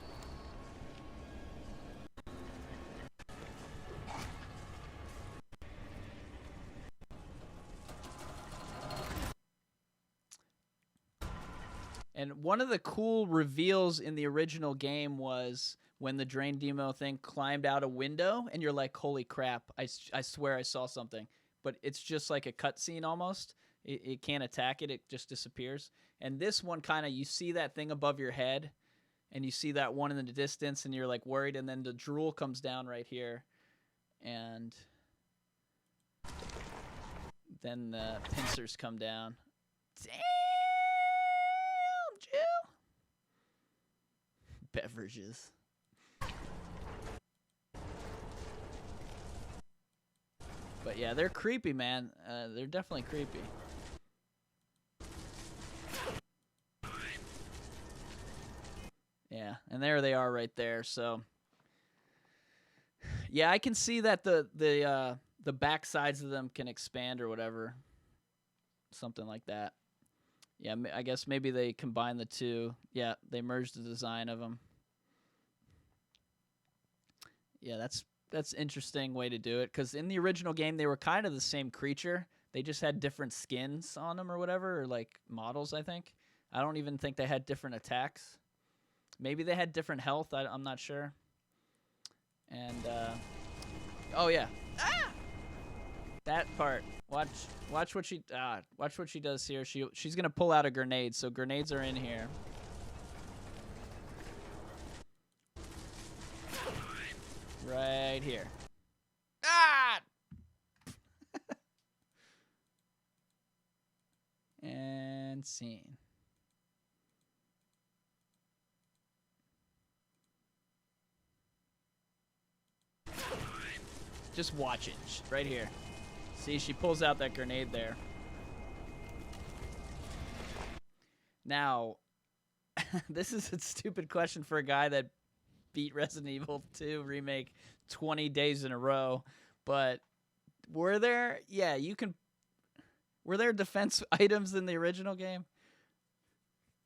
And one of the cool reveals in the original game was when the Drain Demo thing climbed out a window, and you're like, holy crap, I swear I saw something. But it's just like a cutscene almost. It can't attack it. It just disappears. And this one kind of, you see that thing above your head, and you see that one in the distance, and you're like worried, and then the drool comes down right here. And then the pincers come down. Damn, Jill. Beverages. But yeah, they're creepy, man. They're definitely creepy. Yeah, and there they are right there. So, yeah, I can see that the back sides of them can expand or whatever, something like that. Yeah, I guess maybe they combine the two. Yeah, they merged the design of them. Yeah, that's interesting way to do it, because in the original game they were kind of the same creature. They just had different skins on them or whatever, or like models, I think. I don't even think they had different attacks. Maybe they had different health. I'm not sure. And oh yeah, that part. Watch what she does here. She's gonna pull out a grenade. So grenades are in here. Right here. And scene. Just watch it. Right here. See, she pulls out that grenade there. Now, this is a stupid question for a guy that beat Resident Evil 2 Remake 20 days in a row. But were there... Yeah, you can... Were there defense items in the original game?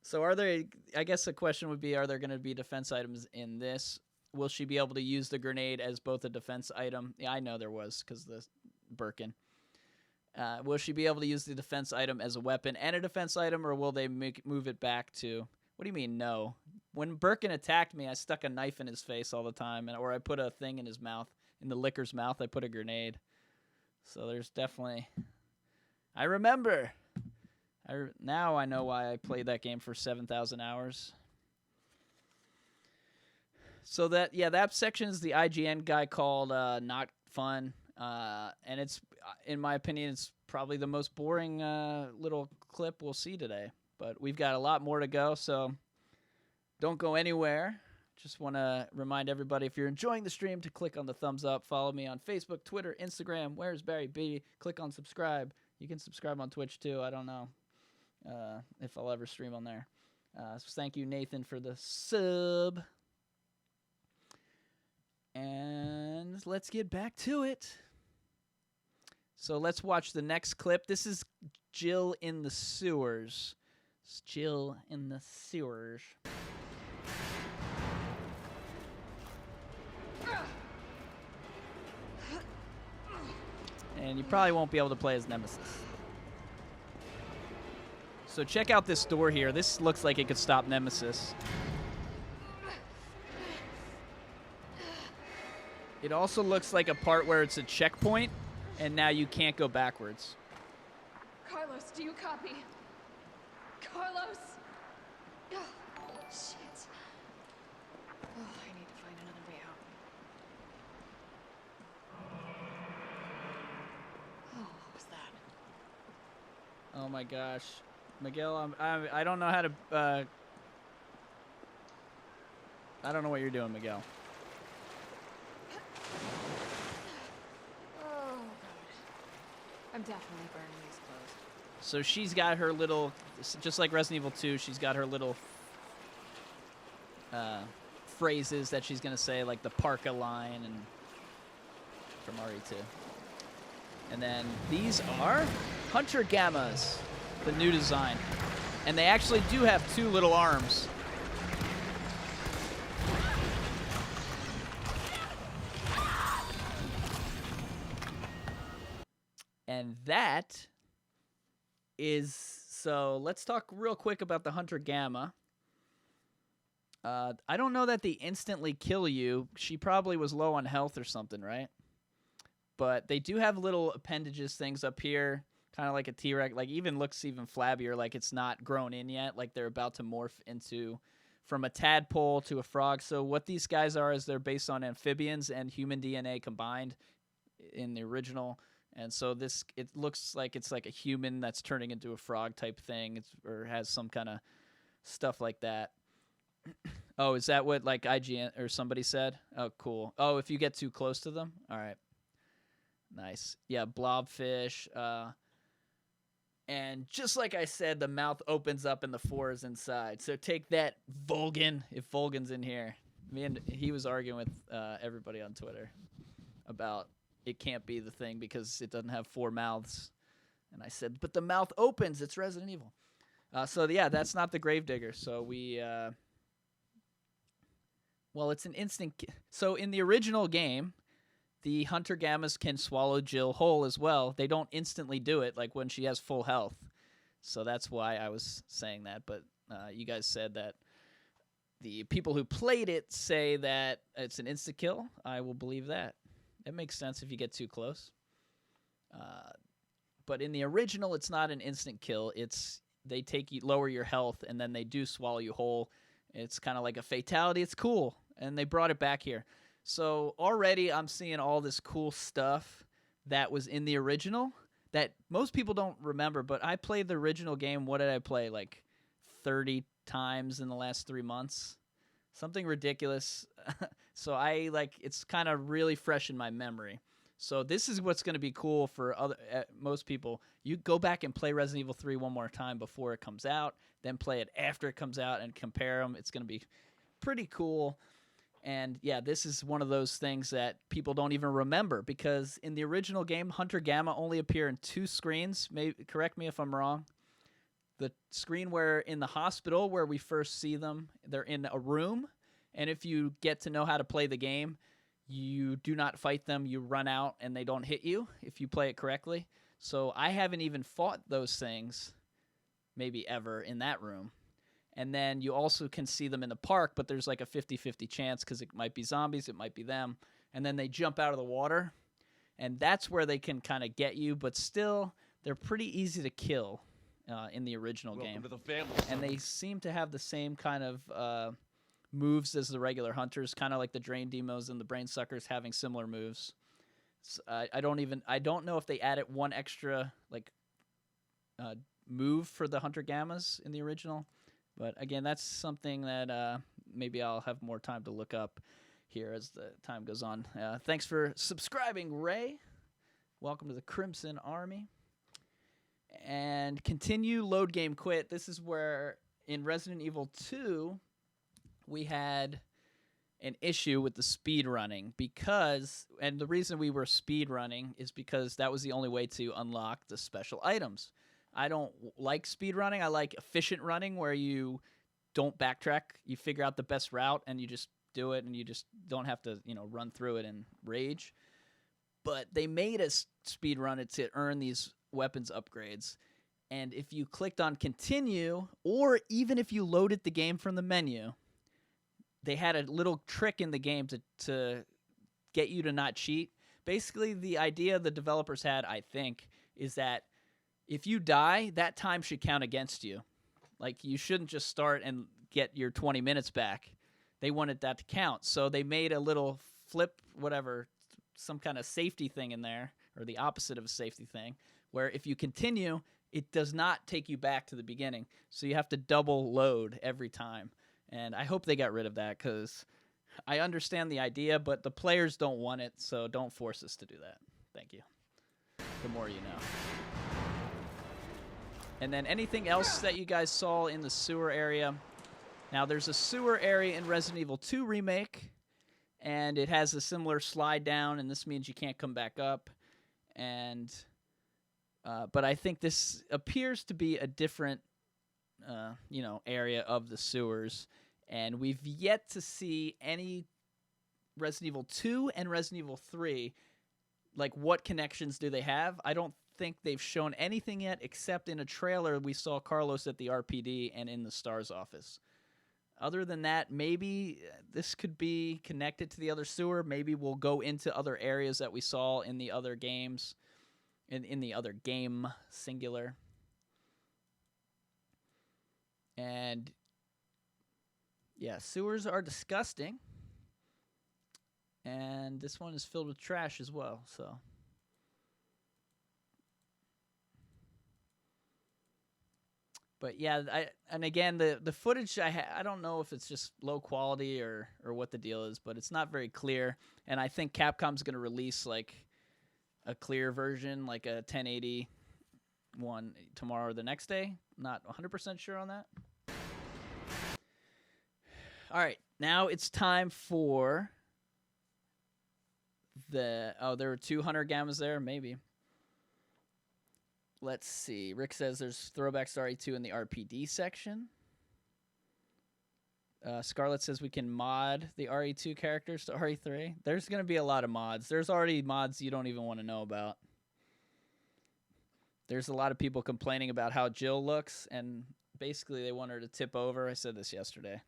So are there... I guess the question would be, are there going to be defense items in this? Will she be able to use the grenade as both a defense item? Yeah, I know there was, because the Birkin. Will she be able to use the defense item as a weapon and a defense item, or will they move it back to... What do you mean, no? When Birkin attacked me, I stuck a knife in his face all the time, or I put a thing in his mouth in the licker's mouth, I put a grenade. So there's definitely... I remember. Now I know why I played that game for 7,000 hours. So that section is the IGN guy called Not Fun. And it's, in my opinion, it's probably the most boring little clip we'll see today. But we've got a lot more to go, so don't go anywhere. Just want to remind everybody, if you're enjoying the stream, to click on the thumbs up. Follow me on Facebook, Twitter, Instagram. Where's Barry B? Click on subscribe. You can subscribe on Twitch, too. I don't know if I'll ever stream on there. So thank you, Nathan, for the sub. And let's get back to it. So let's watch the next clip. This is Jill in the sewers. It's Jill in the sewers. And you probably won't be able to play as Nemesis. So check out this door here. This looks like it could stop Nemesis. It also looks like a part where it's a checkpoint, and now you can't go backwards. Carlos, do you copy? Carlos! Oh, shit. Oh, I need to find another way out. Oh, what was that? Oh my gosh. Miguel, I don't know how to... I don't know what you're doing, Miguel. Oh, God. I'm definitely burning these clothes. So she's got her little... Just like Resident Evil 2, she's got her little phrases that she's going to say, like the Parka line and from RE2. And then these are Hunter Gammas, the new design. And they actually do have two little arms. And that is... So let's talk real quick about the Hunter Gamma. I don't know that they instantly kill you. She probably was low on health or something, right? But they do have little appendages things up here, kind of like a T-Rex. Like, even looks even flabbier, like it's not grown in yet, like they're about to morph into from a tadpole to a frog. So what these guys are is they're based on amphibians and human DNA combined in the original. And so it looks like it's like a human that's turning into a frog type thing, or has some kind of stuff like that. Oh, is that what like IGN or somebody said? Oh, cool. Oh, if you get too close to them? All right. Nice. Yeah, blobfish. And just like I said, the mouth opens up and the 4 is inside. So take that, Volgan, if Volgan's in here. He was arguing with everybody on Twitter about it can't be the thing because it doesn't have 4 mouths. And I said, but the mouth opens. It's Resident Evil. So, yeah, that's not the Gravedigger. So we... Well, it's an instant... So in the original game, the Hunter Gammas can swallow Jill whole as well. They don't instantly do it, like when she has full health. So that's why I was saying that. But you guys said that the people who played it say that it's an insta-kill. I will believe that. It makes sense if you get too close. But in the original, it's not an instant kill. It's they lower your health, and then they do swallow you whole. It's kind of like a fatality. It's cool. And they brought it back here. So already I'm seeing all this cool stuff that was in the original that most people don't remember. But I played the original game. What did I play? Like 30 times in the last 3 months. Something ridiculous. So it's kind of really fresh in my memory. So this is what's going to be cool for most people. You go back and play Resident Evil 3 one more time before it comes out, then play it after it comes out and compare them. It's going to be pretty cool. And yeah, this is one of those things that people don't even remember because in the original game, Hunter Gamma only appear in 2 screens. Correct me if I'm wrong. The screen where in the hospital where we first see them, they're in a room. And if you get to know how to play the game, you do not fight them. You run out and they don't hit you if you play it correctly. So I haven't even fought those things maybe ever in that room. And then you also can see them in the park, but there's like a 50-50 chance because it might be zombies, it might be them. and then they jump out of the water, and that's where they can kind of get you, but still, they're pretty easy to kill in the original game. Welcome to the family, And son. they seem to have the same kind of moves as the regular hunters, kind of like the drain demos and the Brainsuckers having similar moves. So, I don't know if they added one extra like move for the Hunter Gammas in the original, but again, that's something that maybe I'll have more time to look up here as the time goes on. Thanks for subscribing, Ray. Welcome to the Crimson Army. And continue, load game, quit. This is where in Resident Evil 2 we had an issue with the speed running because, and the reason we were speed running is because that was the only way to unlock the special items. I don't like speed running. I like efficient running where you don't backtrack. You figure out the best route and you just do it, and you just don't have to, run through it and rage. But they made us speed run it to earn these weapons upgrades. And if you clicked on continue, or even if you loaded the game from the menu, they had a little trick in the game to get you to not cheat. Basically, the idea the developers had, I think, is that if you die, that time should count against you. Like, you shouldn't just start and get your 20 minutes back. They wanted that to count. So they made a little flip, whatever, some kind of safety thing in there, or the opposite of a safety thing, where if you continue, it does not take you back to the beginning. So you have to double load every time. And I hope they got rid of that, because I understand the idea, but the players don't want it, so don't force us to do that. Thank you. The more you know. And then anything else that you guys saw in the sewer area. Now, there's a sewer area in Resident Evil 2 Remake, and it has a similar slide down, and this means you can't come back up. And but I think this appears to be a different area of the sewers, and we've yet to see any Resident Evil 2 and Resident Evil 3, like, what connections do they have? I don't think they've shown anything yet, except in a trailer we saw Carlos at the RPD and in the STARS office. Other than that, maybe this could be connected to the other sewer. Maybe we'll go into other areas that we saw in the other games, in the other game, singular. And yeah, sewers are disgusting. And this one is filled with trash as well, so. But yeah, and again, the footage I don't know if it's just low quality or what the deal is, but it's not very clear. And I think Capcom's going to release like a clear version, like a 1080 one tomorrow or the next day. Not 100% sure on that. All right, now it's time for there were 2 Hunter Gammas there, maybe. Let's see. Rick says there's throwbacks to RE2 in the RPD section. Scarlett says we can mod the RE2 characters to RE3. There's going to be a lot of mods. There's already mods you don't even want to know about. There's a lot of people complaining about how Jill looks, and basically they want her to tip over. I said this yesterday.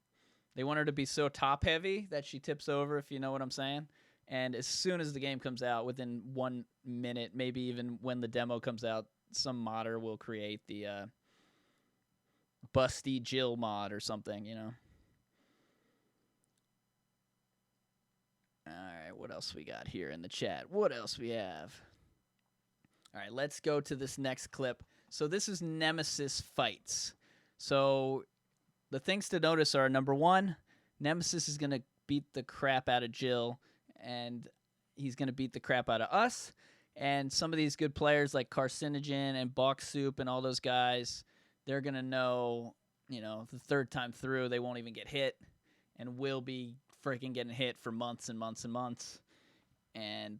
They want her to be so top-heavy that she tips over, if you know what I'm saying. And as soon as the game comes out, within 1 minute, maybe even when the demo comes out, some modder will create the Busty Jill mod or something, All right, what else we got here in the chat? What else we have? All right, let's go to this next clip. So this is Nemesis Fights. So the things to notice are, number 1, Nemesis is going to beat the crap out of Jill, and he's going to beat the crap out of us. And some of these good players like Carcinogen and Box Soup and all those guys, they're going to know, the third time through they won't even get hit, and we'll be freaking getting hit for months and months and months. And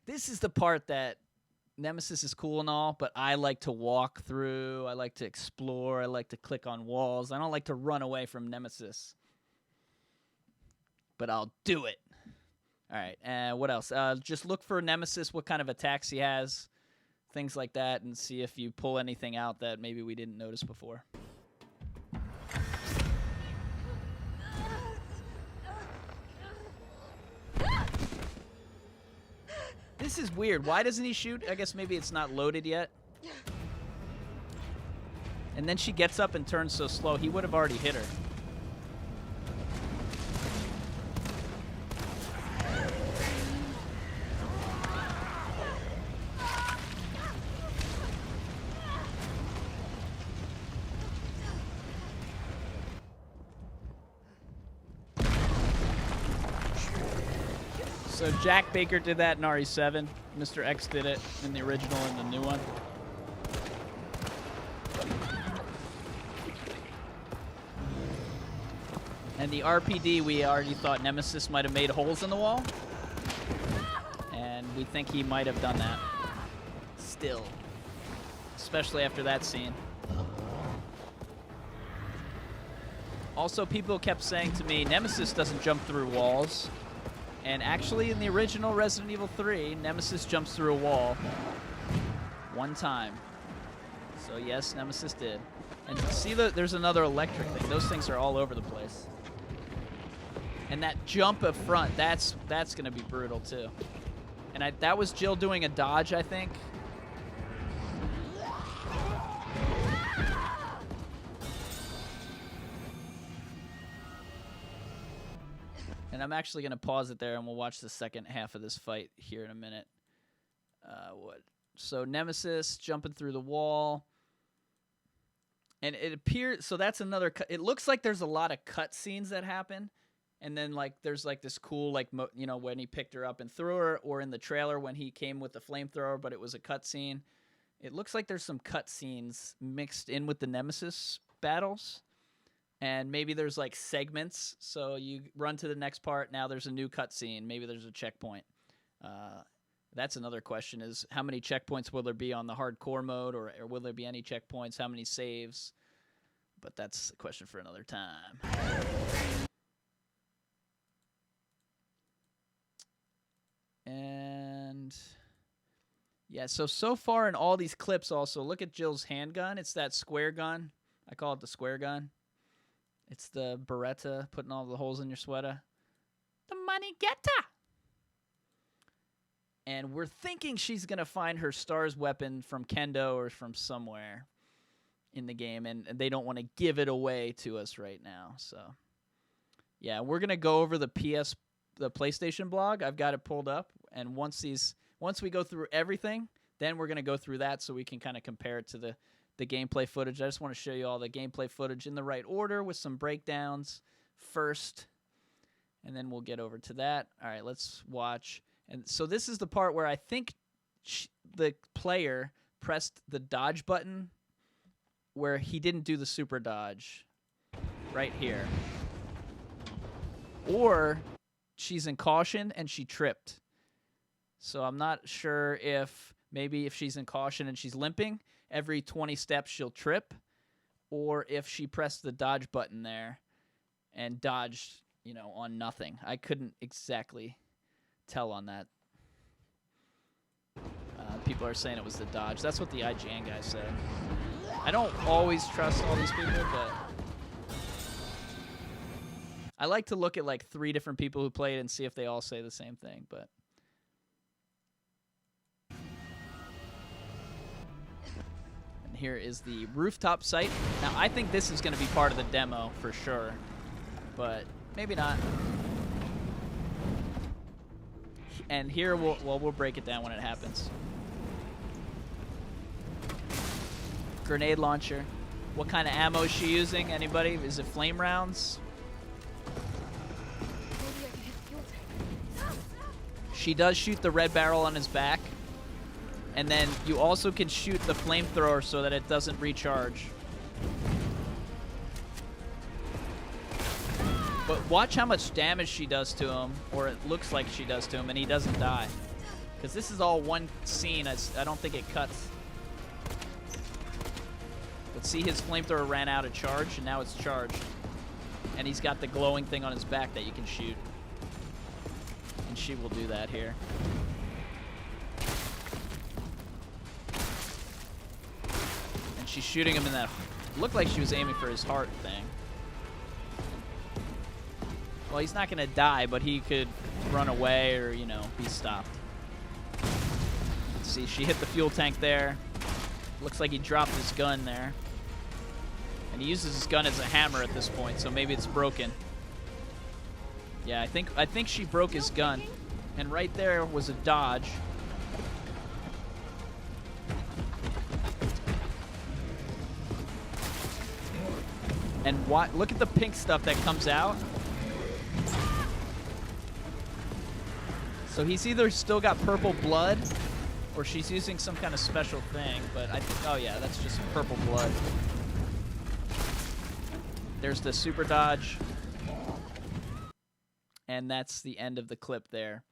this is the part that Nemesis is cool and all, but I like to walk through, I like to explore, I like to click on walls. I don't like to run away from Nemesis. But I'll do it. All right, what else? Just look for Nemesis, what kind of attacks he has, things like that, and see if you pull anything out that maybe we didn't notice before. This is weird. Why doesn't he shoot? I guess maybe it's not loaded yet. And then she gets up and turns so slow. He would have already hit her. So Jack Baker did that in RE7. Mr. X did it in the original and the new one. And the RPD, we already thought Nemesis might have made holes in the wall. And we think he might have done that. Still. Especially after that scene. Also, people kept saying to me, Nemesis doesn't jump through walls. And actually, in the original Resident Evil 3, Nemesis jumps through a wall one time. So yes, Nemesis did. And see, there's another electric thing. Those things are all over the place. And that jump up front, that's going to be brutal too. And that was Jill doing a dodge, I think. And I'm actually going to pause it there, and we'll watch the second half of this fight here in a minute. So Nemesis jumping through the wall. And it appears, so that's another cut. It looks like there's a lot of cut scenes that happen. And then, like, there's, like, this cool, like, you know, when he picked her up and threw her, or in the trailer when he came with the flamethrower, but it was a cut scene. It looks like there's some cut scenes mixed in with the Nemesis battles. And maybe there's, like, segments. So you run to the next part. Now there's a new cut scene. Maybe there's a checkpoint. That's another question, is how many checkpoints will there be on the hardcore mode, or will there be any checkpoints? How many saves? But that's a question for another time. And yeah, so far in all these clips also, look at Jill's handgun. It's that square gun. I call it the square gun. It's the Beretta putting all the holes in your sweater. The money getter. And we're thinking she's going to find her Star's weapon from Kendo or from somewhere in the game, and they don't want to give it away to us right now. So yeah, we're going to go over the PlayStation blog. I've got it pulled up, and once we go through everything, then we're going to go through that so we can kind of compare it to the gameplay footage. I just want to show you all the gameplay footage in the right order with some breakdowns first, and then we'll get over to that. All right, let's watch. And so this is the part where I think the player pressed the dodge button where he didn't do the super dodge right here. Or she's in caution and she tripped. So I'm not sure if maybe if she's in caution and she's limping, every 20 steps she'll trip, or if she pressed the dodge button there and dodged, you know, on nothing. I couldn't exactly tell on that. People are saying it was the dodge. That's what the IGN guy said. I don't always trust all these people, but I like to look at like 3 different people who played and see if they all say the same thing. But and here is the rooftop site. Now I think this is going to be part of the demo for sure, but maybe not. And here we'll break it down when it happens. Grenade launcher. What kind of ammo is she using? Anybody? Is it flame rounds? She does shoot the red barrel on his back. And then you also can shoot the flamethrower so that it doesn't recharge. But watch how much damage she does to him, or it looks like she does to him, and he doesn't die. Because this is all one scene. I don't think it cuts. But see, his flamethrower ran out of charge, and now it's charged. And he's got the glowing thing on his back that you can shoot. And she will do that here. And she's shooting him in that... Looked like she was aiming for his heart thing. Well, he's not going to die, but he could run away or, you know, be stopped. see she hit the fuel tank there. Looks like he dropped his gun there. And he uses his gun as a hammer at this point, so maybe it's broken. Yeah, I think she broke his gun. And right there was a Dodge. And what? Look at the pink stuff that comes out. So he's either still got purple blood, or she's using some kind of special thing. But oh yeah, that's just purple blood. There's the super dodge, and that's the end of the clip there.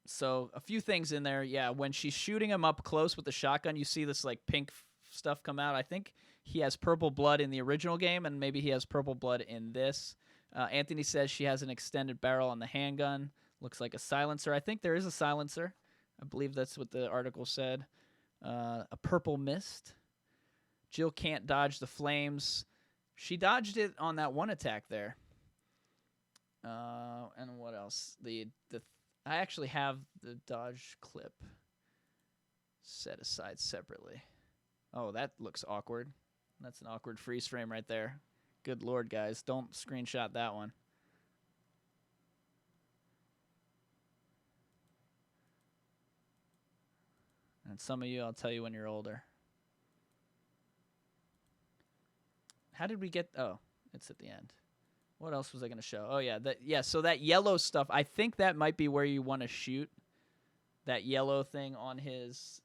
So a few things in there. Yeah, when she's shooting him up close with the shotgun, you see this like pink stuff come out. I think he has purple blood in the original game, and maybe he has purple blood in this. Anthony says she has an extended barrel on the handgun. Looks like a silencer. I think there is a silencer. I believe that's what the article said. A purple mist. Jill can't dodge the flames. She dodged it on that one attack there. And what else? I actually have the dodge clip set aside separately. Oh, that looks awkward. That's an awkward freeze frame right there. Good lord, guys. Don't screenshot that one. And some of you, I'll tell you when you're older. How did we get... Oh, it's at the end. What else was I going to show? Oh, yeah. So that yellow stuff, I think that might be where you want to shoot. That yellow thing on his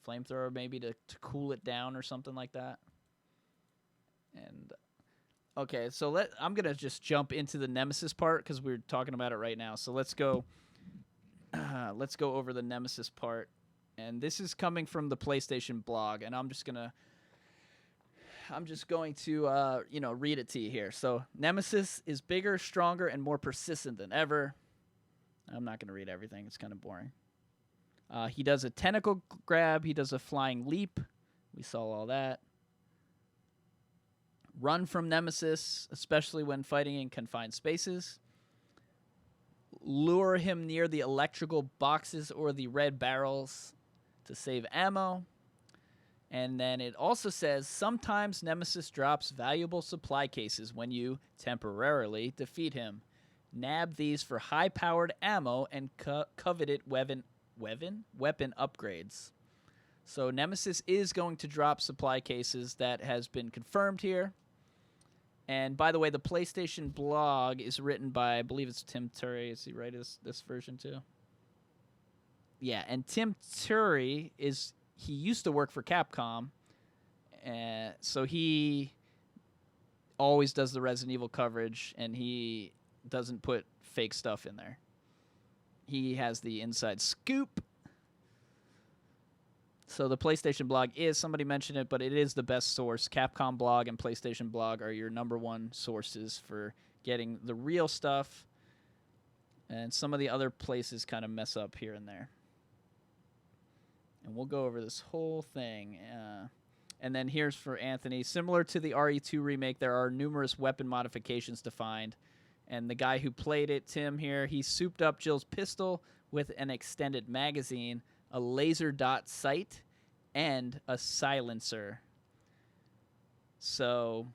flamethrower, maybe to cool it down or something like that. And okay, so I'm going to just jump into the Nemesis part because we're talking about it right now. So let's go over the Nemesis part. And this is coming from the PlayStation blog, and I'm just going to read it to you here. So Nemesis is bigger, stronger, and more persistent than ever. I'm not going to read everything. It's kind of boring. He does a tentacle grab. He does a flying leap. We saw all that. Run from Nemesis, especially when fighting in confined spaces. Lure him near the electrical boxes or the red barrels to save ammo. And then it also says, sometimes Nemesis drops valuable supply cases when you temporarily defeat him. Nab these for high-powered ammo and coveted weapon upgrades. So Nemesis is going to drop supply cases. That has been confirmed here. And by the way, the PlayStation blog is written by, I believe it's Tim Turry. Is he write this version too? Yeah, and Tim Turry he used to work for Capcom, so he always does the Resident Evil coverage, and he doesn't put fake stuff in there. He has the inside scoop. So the PlayStation blog somebody mentioned it, but it is the best source. Capcom blog and PlayStation blog are your #1 sources for getting the real stuff, and some of the other places kind of mess up here and there. And we'll go over this whole thing. And then here's for Anthony. Similar to the RE2 remake, there are numerous weapon modifications to find. And the guy who played it, Tim here, he souped up Jill's pistol with an extended magazine, a laser dot sight, and a silencer. So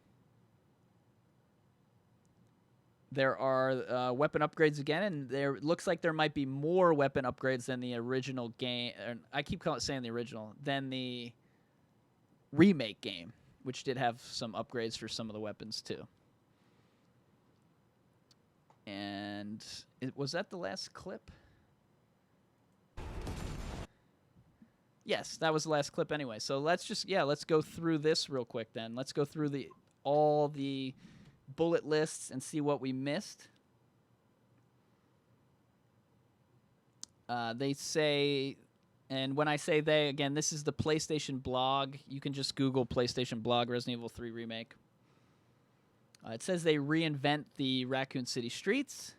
there are weapon upgrades again, and there looks like there might be more weapon upgrades than the original game. I keep saying the original, than the remake game, which did have some upgrades for some of the weapons too. And was that the last clip? Yes, that was the last clip anyway. So let's go through this real quick then. Let's go through all the bullet lists and see what we missed. They say, and when I say they, again, this is the PlayStation blog. You can just Google PlayStation blog Resident Evil 3 Remake. It says they reinvent the Raccoon City streets.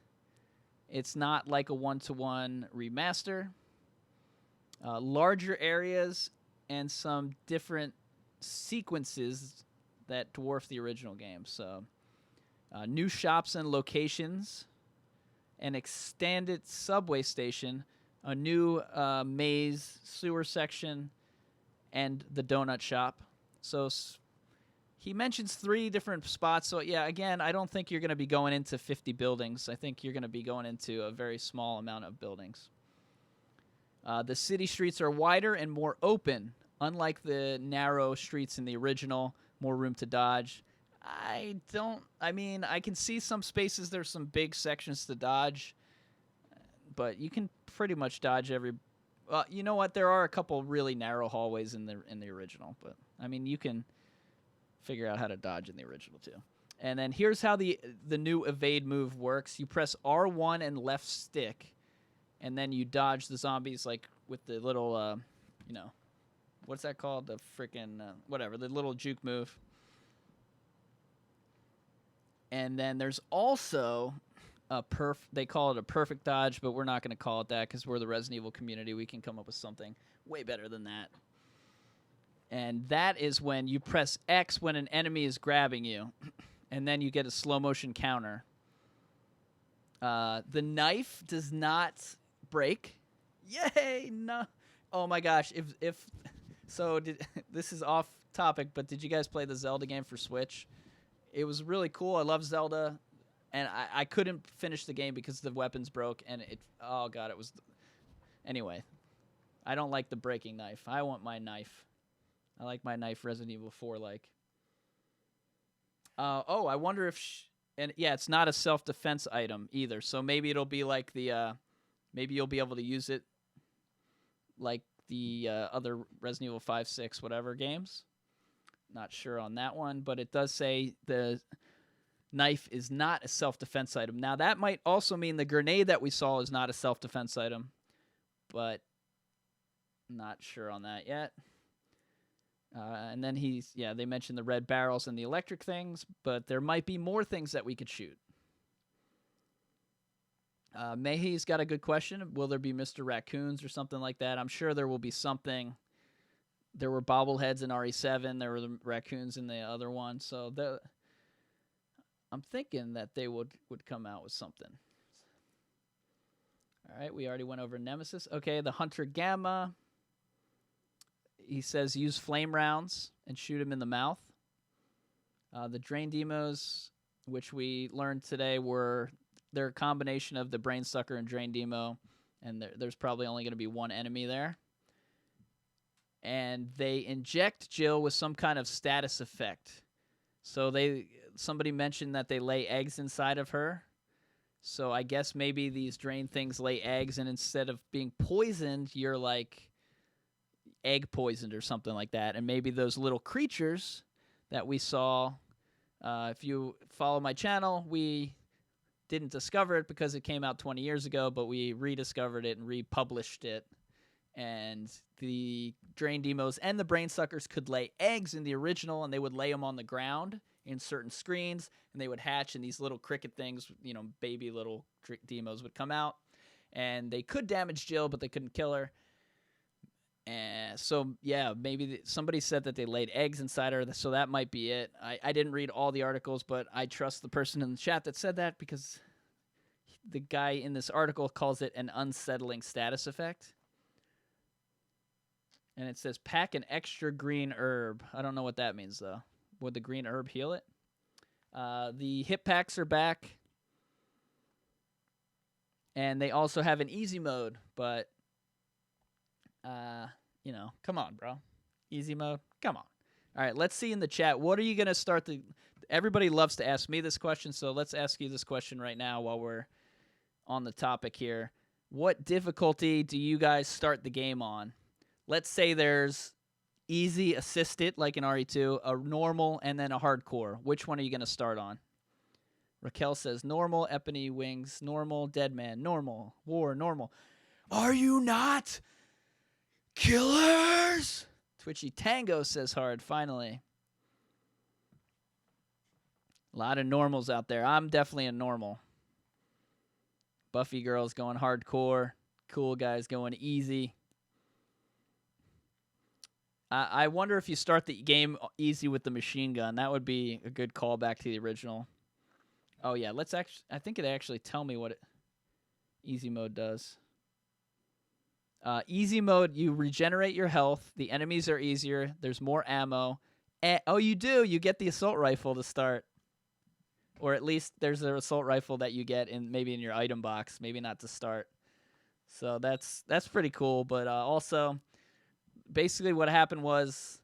It's not like a one-to-one remaster. Larger areas and some different sequences that dwarf the original game. So new shops and locations. an extended subway station, a new maze sewer section, and the donut shop. So he mentions 3 different spots. So yeah, again, I don't think you're going to be going into 50 buildings. I think you're going to be going into a very small amount of buildings. The city streets are wider and more open, unlike the narrow streets in the original. More room to dodge. I mean, I can see some spaces. There's some big sections to dodge, but you can pretty much dodge every. You know what? There are a couple really narrow hallways in the original, but I mean, you can figure out how to dodge in the original too. And then here's how the new evade move works. You press R1 and left stick, and then you dodge the zombies like with the little, you know, what's that called? The freaking whatever, the little juke move. And then there's also they call it a perfect dodge, but we're not going to call it that because we're the Resident Evil community. We can come up with something way better than that. And that is when you press X when an enemy is grabbing you, and then you get a slow motion counter. The knife does not break. Yay! No. Oh my gosh! This is off topic, but did you guys play the Zelda game for Switch? It was really cool. I love Zelda, and I couldn't finish the game because the weapons broke, and oh god, it was. Anyway, I don't like the breaking knife. I want my knife. I like my knife Resident Evil 4 like. I wonder if it's not a self-defense item either. So maybe it'll be like maybe you'll be able to use it like the other Resident Evil 5, 6, whatever games. Not sure on that one, but it does say the knife is not a self-defense item. Now, that might also mean the grenade that we saw is not a self-defense item, but not sure on that yet. And then they mentioned the red barrels and the electric things, but there might be more things that we could shoot. Mayhe's got a good question. Will there be Mr. Raccoons or something like that? I'm sure there will be something. There were bobbleheads in RE7. There were the raccoons in the other one. So I'm thinking that they would come out with something. All right, we already went over Nemesis. Okay, the Hunter Gamma. He says use flame rounds and shoot him in the mouth. The Drain Demos, which we learned today, they're a combination of the Brainsucker and Drain Demo, and there's probably only going to be one enemy there. And they inject Jill with some kind of status effect. So somebody mentioned that they lay eggs inside of her. So I guess maybe these drain things lay eggs, and instead of being poisoned, you're like egg poisoned or something like that. And maybe those little creatures that we saw, if you follow my channel, we didn't discover it because it came out 20 years ago, but we rediscovered it and republished it. And the Drain Demos and the Brainsuckers could lay eggs in the original, and they would lay them on the ground in certain screens, and they would hatch, and these little cricket things, baby little Demos would come out, and they could damage Jill, but they couldn't kill her. And so, yeah, maybe somebody said that they laid eggs inside her, so that might be it. I didn't read all the articles, but I trust the person in the chat that said that because the guy in this article calls it an unsettling status effect. And it says pack an extra green herb. I don't know what that means, though. Would the green herb heal it? The hip packs are back. And they also have an easy mode, but... come on, bro. Easy mode? Come on. All right, let's see in the chat. What are you going to start Everybody loves to ask me this question, so let's ask you this question right now while we're on the topic here. What difficulty do you guys start the game on? Let's say there's easy assisted, like in RE2, a normal, and then a hardcore. Which one are you going to start on? Raquel says normal, Epony Wings, normal, Deadman, normal, War, normal. Are you not? Killers! Twitchy Tango says hard, finally. A lot of normals out there. I'm definitely a normal. Buffy girls going hardcore. Cool guys going easy. I wonder if you start the game easy with the machine gun. That would be a good callback to the original. Oh, yeah. I think it actually tell me what it... Easy mode does. Easy mode, you regenerate your health. The enemies are easier. There's more ammo. Oh, you do. You get the assault rifle to start. Or at least there's an assault rifle that you get maybe in your item box. Maybe not to start. So that's pretty cool. But also, basically what happened was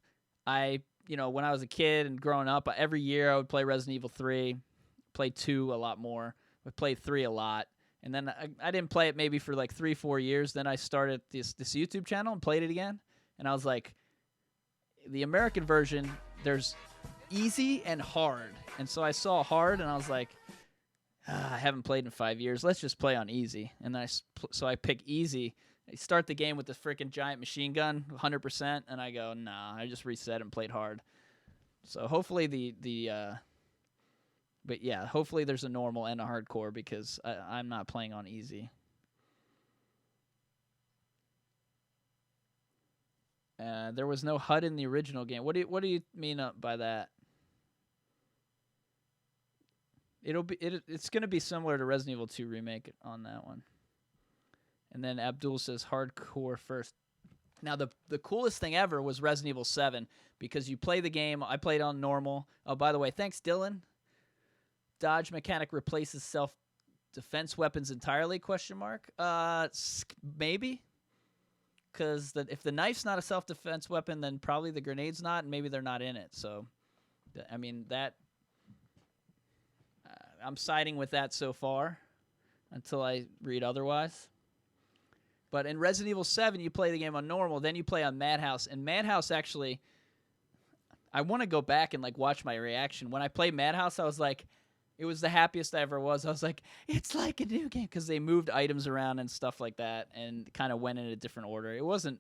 when I was a kid and growing up, every year I would play Resident Evil 3, play 2 a lot more. I would play 3 a lot. And then I didn't play it maybe for like 3-4 years. Then I started this YouTube channel and played it again. And I was like, the American version, there's easy and hard. And so I saw hard and I was like, I haven't played in 5 years. Let's just play on easy. And then I pick easy. I start the game with this freaking giant machine gun, 100%. And I go, nah, I just reset and played hard. So hopefully But yeah, hopefully there's a normal and a hardcore because I'm not playing on easy. There was no HUD in the original game. What do you mean by that? It's going to be similar to Resident Evil 2 Remake on that one. And then Abdul says hardcore first. Now, the coolest thing ever was Resident Evil 7 because you play the game. I played on normal. Oh, by the way, thanks, Dylan. Dodge mechanic replaces self-defense weapons entirely, ? Maybe. Because if the knife's not a self-defense weapon, then probably the grenade's not, and maybe they're not in it. So, I mean, I'm siding with that so far until I read otherwise. But in Resident Evil 7, you play the game on normal, then you play on Madhouse. And Madhouse actually, I want to go back and watch my reaction. When I played Madhouse, I was like, it was the happiest I ever was. I was like, it's like a new game because they moved items around and stuff like that and kind of went in a different order. It wasn't,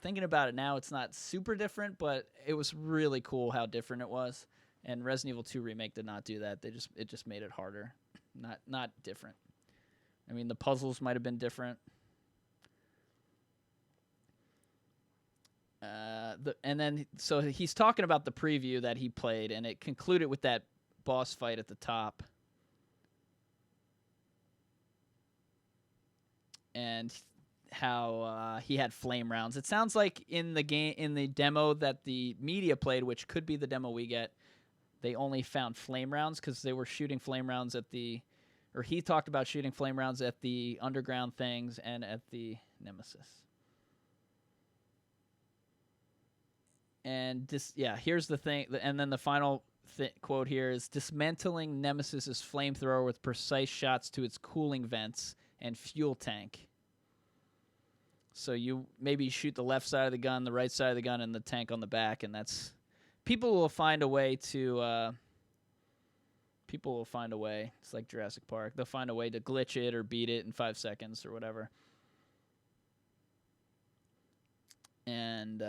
thinking about it now, it's not super different, but it was really cool how different it was. And Resident Evil 2 Remake did not do that. It just made it harder, not different. I mean, the puzzles might have been different. So he's talking about the preview that he played, and it concluded with that boss fight at the top. And how he had flame rounds. It sounds like in the demo that the media played, which could be the demo we get, they only found flame rounds because they were shooting flame rounds he talked about shooting flame rounds at the underground things and at the Nemesis. And here's the thing, and then the final quote here is dismantling Nemesis's flamethrower with precise shots to its cooling vents and fuel tank. So you maybe shoot the left side of the gun, the right side of the gun, and the tank on the back, and that's people will find a way. It's like Jurassic Park. They'll find a way to glitch it or beat it in 5 seconds or whatever. And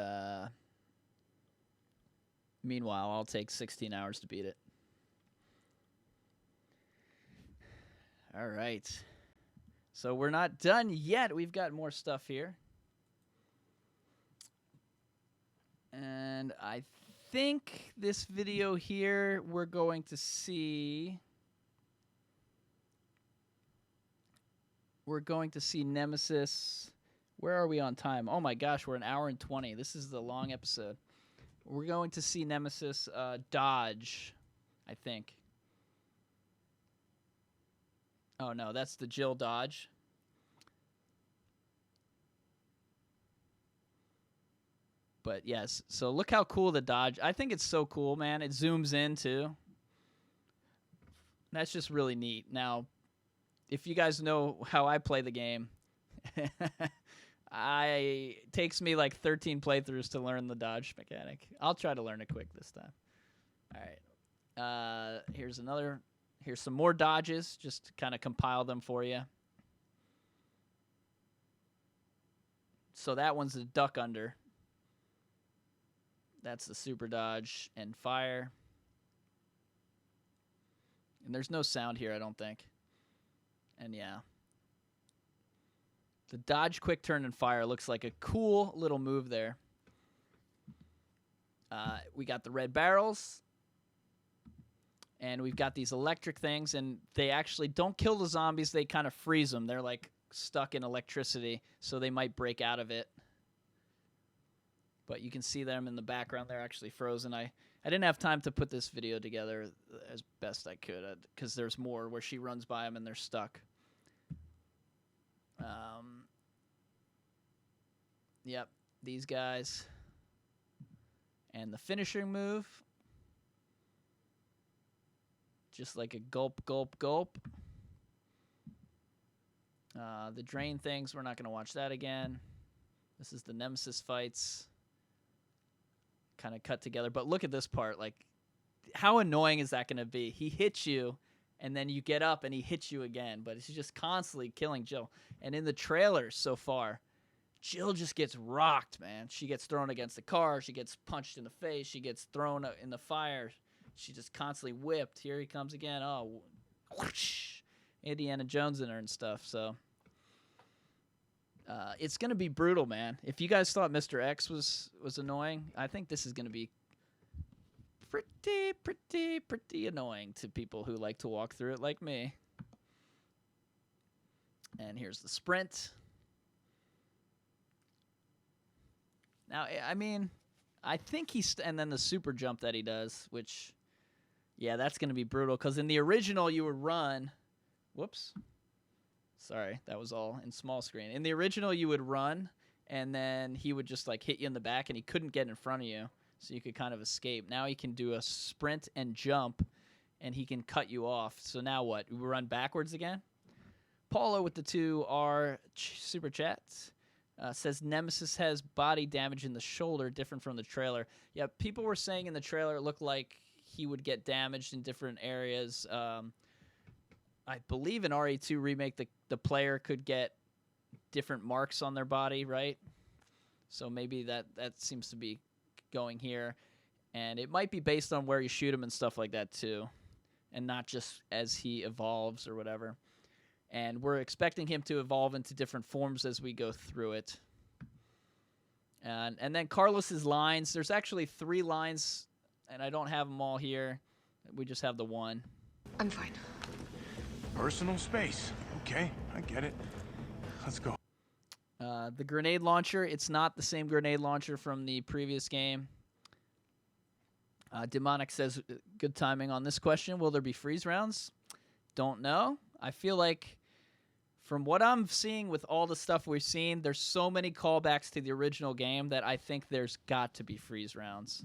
meanwhile, I'll take 16 hours to beat it. All right. So we're not done yet. We've got more stuff here. And I think this video here, we're going to see Nemesis. Where are we on time? Oh my gosh, we're an hour and 20. This is the long episode. We're going to see Nemesis Dodge, I think. Oh, no, that's the Jill Dodge. But, yes, so look how cool the Dodge. I think it's so cool, man. It zooms in, too. That's just really neat. Now, if you guys know how I play the game, it takes me like 13 playthroughs to learn the dodge mechanic. I'll try to learn it quick this time. All right. Here's some more dodges, just to kind of compile them for you. So that one's the duck under. That's the super dodge and fire. And there's no sound here, I don't think. And yeah. The dodge, quick turn, and fire looks like a cool little move there. We got the red barrels. And we've got these electric things, and they actually don't kill the zombies. They kind of freeze them. They're like stuck in electricity, so they might break out of it. But you can see them in the background. They're actually frozen. I didn't have time to put this video together as best I could because there's more where she runs by them and they're stuck. Yep, these guys. And the finishing move. Just like a gulp, gulp, gulp. The drain things, we're not going to watch that again. This is the Nemesis Fights. Kind of cut together. But look at this part. Like, how annoying is that going to be? He hits you, and then you get up, and he hits you again. But he's just constantly killing Jill. And in the trailers so far, Jill just gets rocked, man. She gets thrown against the car. She gets punched in the face. She gets thrown in the fire. She just constantly whipped. Here he comes again. Oh, whoosh. Indiana Jones in her and stuff. So it's going to be brutal, man. If you guys thought Mr. X was annoying, I think this is going to be pretty annoying to people who like to walk through it like me. And here's the sprint. Now, I mean, I think and then the super jump that he does, which, yeah, that's going to be brutal. Because in the original, you would run. Whoops. Sorry, that was all in small screen. In the original, you would run, and then he would just, like, hit you in the back, and he couldn't get in front of you, so you could kind of escape. Now he can do a sprint and jump, and he can cut you off. So now what? We run backwards again? Paulo with the 2R super chats. Says Nemesis has body damage in the shoulder, different from the trailer. Yeah, people were saying in the trailer it looked like he would get damaged in different areas. I believe in RE2 Remake, the player could get different marks on their body, right? So maybe that seems to be going here. And it might be based on where you shoot him and stuff like that, too. And not just as he evolves or whatever. And we're expecting him to evolve into different forms as we go through it. And then Carlos's lines. There's actually 3 lines, and I don't have them all here. We just have the one. I'm fine. Personal space. Okay, I get it. Let's go. The grenade launcher, it's not the same grenade launcher from the previous game. Demonic says, good timing on this question. Will there be freeze rounds? Don't know. I feel like from what I'm seeing with all the stuff we've seen, there's so many callbacks to the original game that I think there's got to be freeze rounds.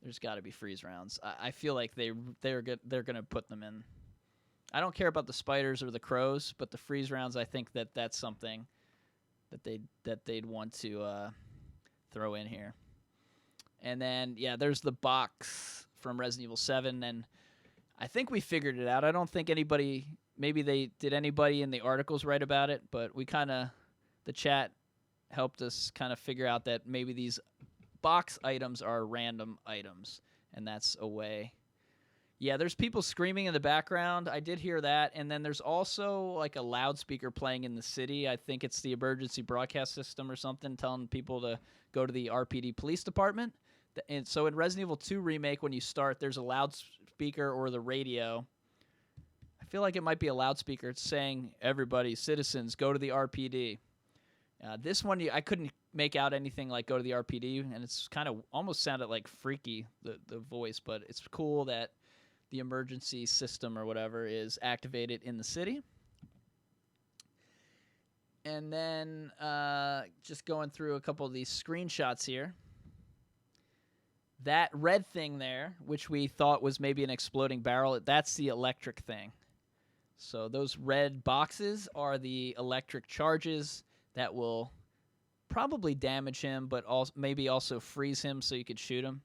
There's got to be freeze rounds. I feel like they're going to put them in. I don't care about the spiders or the crows, but the freeze rounds, I think that's something that they'd want to throw in here. And then, yeah, there's the box from Resident Evil 7, and I think we figured it out. I don't think anybody in the articles write about it, but the chat helped us kind of figure out that maybe these box items are random items, and that's a way. Yeah, there's people screaming in the background. I did hear that, and then there's also like a loudspeaker playing in the city. I think it's the emergency broadcast system or something telling people to go to the RPD police department. And so in Resident Evil 2 Remake, when you start, there's a loudspeaker or the radio. I feel like it might be a loudspeaker. It's saying, everybody, citizens, go to the RPD. This one, I couldn't make out anything like go to the RPD, and it's kind of almost sounded like freaky, the voice, but it's cool that the emergency system or whatever is activated in the city. And then just going through a couple of these screenshots here. That red thing there, which we thought was maybe an exploding barrel, that's the electric thing. So those red boxes are the electric charges that will probably damage him, but maybe also freeze him so you could shoot him.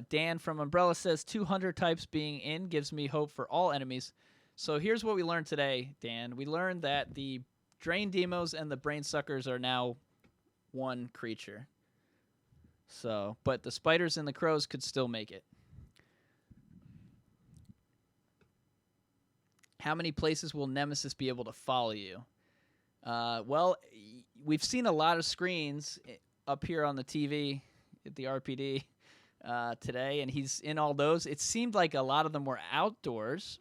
Dan from Umbrella says 200 types being in gives me hope for all enemies. So here's what we learned today, Dan. We learned that the Drain Demos and the Brainsuckers are now one creature. So, but the spiders and the crows could still make it. How many places will Nemesis be able to follow you? Well, we've seen a lot of screens up here on the TV at the RPD. today, and he's in all those. It seemed like a lot of them were outdoors.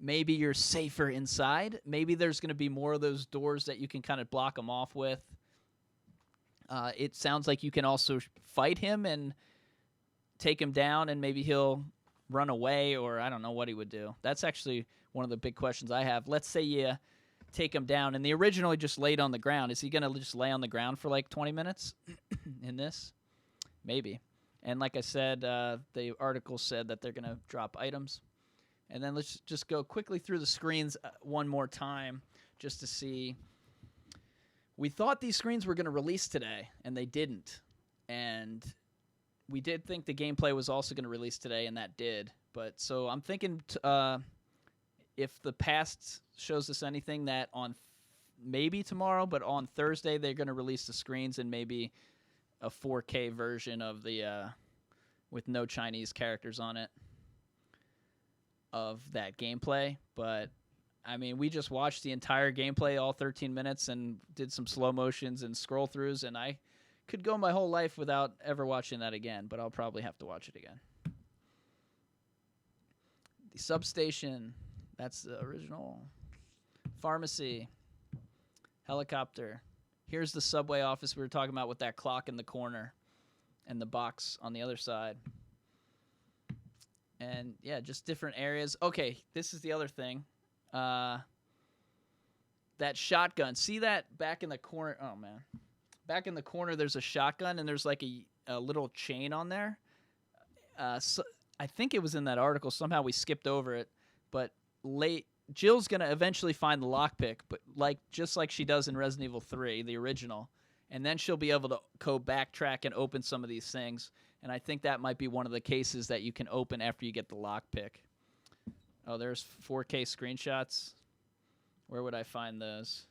Maybe you're safer inside. Maybe there's going to be more of those doors that you can kind of block them off with. It sounds like you can also fight him and take him down, and maybe he'll run away, or I don't know what he would do. That's actually one of the big questions I have. Let's say you take him down, and the original he just laid on the ground. Is he going to just lay on the ground for like 20 minutes in this? Maybe. And like I said, the article said that they're going to drop items. And then let's just go quickly through the screens one more time just to see. We thought these screens were going to release today, and they didn't. And we did think the gameplay was also going to release today, and that did. But so I'm thinking if the past shows us anything, that on maybe tomorrow, but on Thursday they're going to release the screens and maybe a 4K version of the with no Chinese characters on it of that gameplay. But I mean, we just watched the entire gameplay, all 13 minutes, and did some slow motions and scroll throughs, and I could go my whole life without ever watching that again, but I'll probably have to watch it again. The substation, that's the original. Pharmacy, helicopter. Here's the subway office we were talking about with that clock in the corner and the box on the other side. And yeah, just different areas. Okay, this is the other thing. That shotgun. See that back in the corner? Oh, man. Back in the corner, there's a shotgun, and there's like a little chain on there. So I think it was in that article. Somehow we skipped over it. But Jill's going to eventually find the lockpick, but just like she does in Resident Evil 3, the original. And then she'll be able to go backtrack and open some of these things. And I think that might be one of the cases that you can open after you get the lockpick. Oh, there's 4K screenshots. Where would I find those?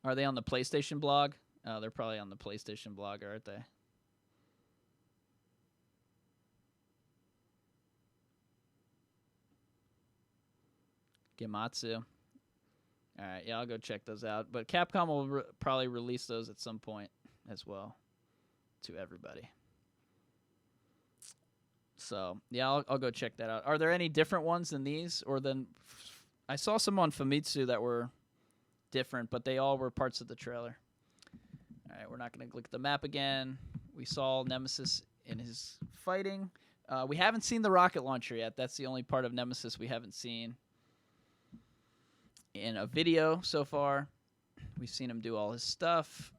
Are they on the PlayStation blog? Oh, they're probably on the PlayStation blog, aren't they? Gematsu. All right, yeah, I'll go check those out. But Capcom will probably release those at some point as well to everybody. So, yeah, I'll go check that out. Are there any different ones than these? Or than I saw some on Famitsu that were different, but they all were parts of the trailer. All right, we're not going to look at the map again. We saw Nemesis in his fighting. We haven't seen the rocket launcher yet. That's the only part of Nemesis we haven't seen in a video so far. We've seen him do all his stuff.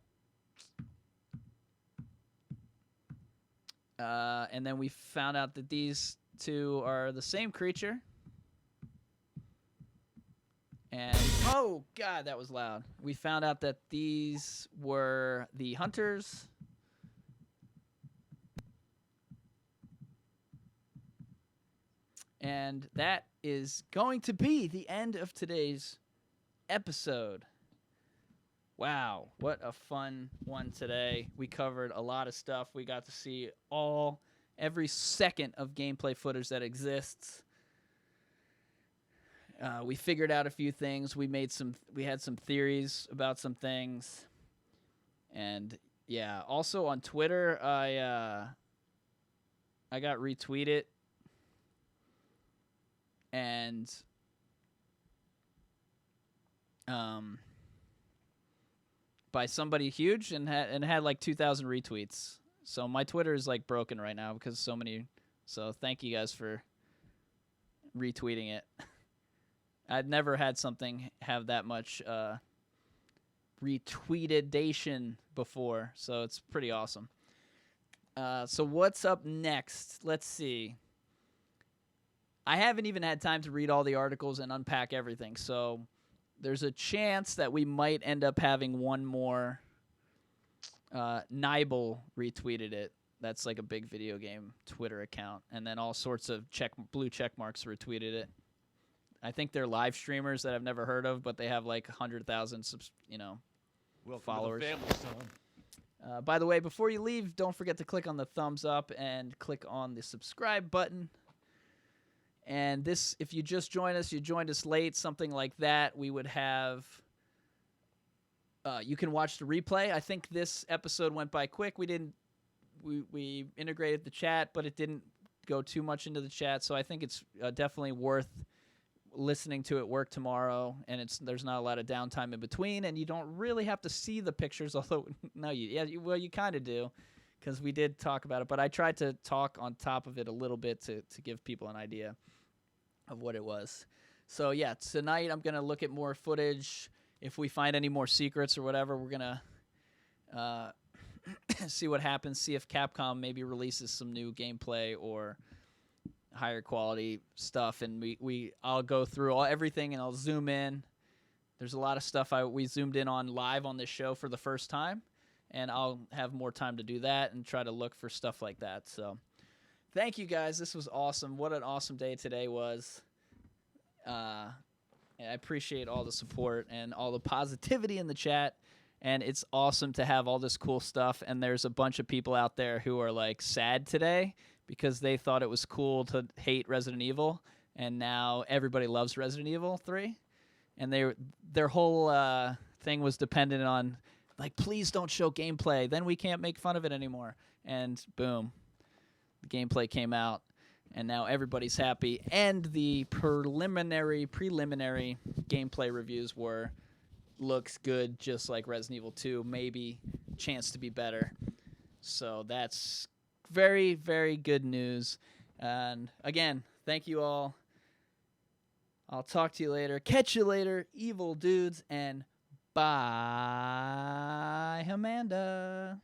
And then we found out that these two are the same creature. And, oh, God, that was loud. We found out that these were the hunters. And that is going to be the end of today's episode. Wow, what a fun one today. We covered a lot of stuff. We got to see every second of gameplay footage that exists. We figured out a few things. We had some theories about some things. And yeah, also on Twitter, I got retweeted. And by somebody huge and had like 2,000 retweets. So my Twitter is like broken right now because so many. So thank you guys for retweeting it. I'd never had something have that much retweetedation before, so it's pretty awesome. So what's up next? Let's see. I haven't even had time to read all the articles and unpack everything, so there's a chance that we might end up having one more. Nibel retweeted it. That's like a big video game Twitter account, and then all sorts of blue check marks retweeted it. I think they're live streamers that I've never heard of, but they have like 100,000 followers. Welcome to the family, son. By the way, before you leave, don't forget to click on the thumbs up and click on the subscribe button. And this, if you just joined us, you joined us late, something like that, we would have You can watch the replay. I think this episode went by quick. We integrated the chat, but it didn't go too much into the chat. So I think it's definitely worth listening to it work tomorrow, and there's not a lot of downtime in between, and you don't really have to see the pictures. Although you kind of do, because we did talk about it. But I tried to talk on top of it a little bit to give people an idea of what it was. So yeah, tonight I'm gonna look at more footage. If we find any more secrets or whatever, we're gonna see what happens. See if Capcom maybe releases some new gameplay or higher quality stuff, and I'll go through everything, and I'll zoom in. There's a lot of stuff we zoomed in on live on this show for the first time, and I'll have more time to do that and try to look for stuff like that. So thank you guys. This was awesome. What an awesome day today was. I appreciate all the support and all the positivity in the chat, and it's awesome to have all this cool stuff. And there's a bunch of people out there who are like sad today because they thought it was cool to hate Resident Evil, and now everybody loves Resident Evil 3. And their whole thing was dependent on, like, please don't show gameplay, then we can't make fun of it anymore. And boom, the gameplay came out, and now everybody's happy. And the preliminary gameplay reviews looks good, just like Resident Evil 2, maybe chance to be better. So that's very, very good news. And again, thank you all. I'll talk to you later. Catch you later, evil dudes, and bye, Amanda.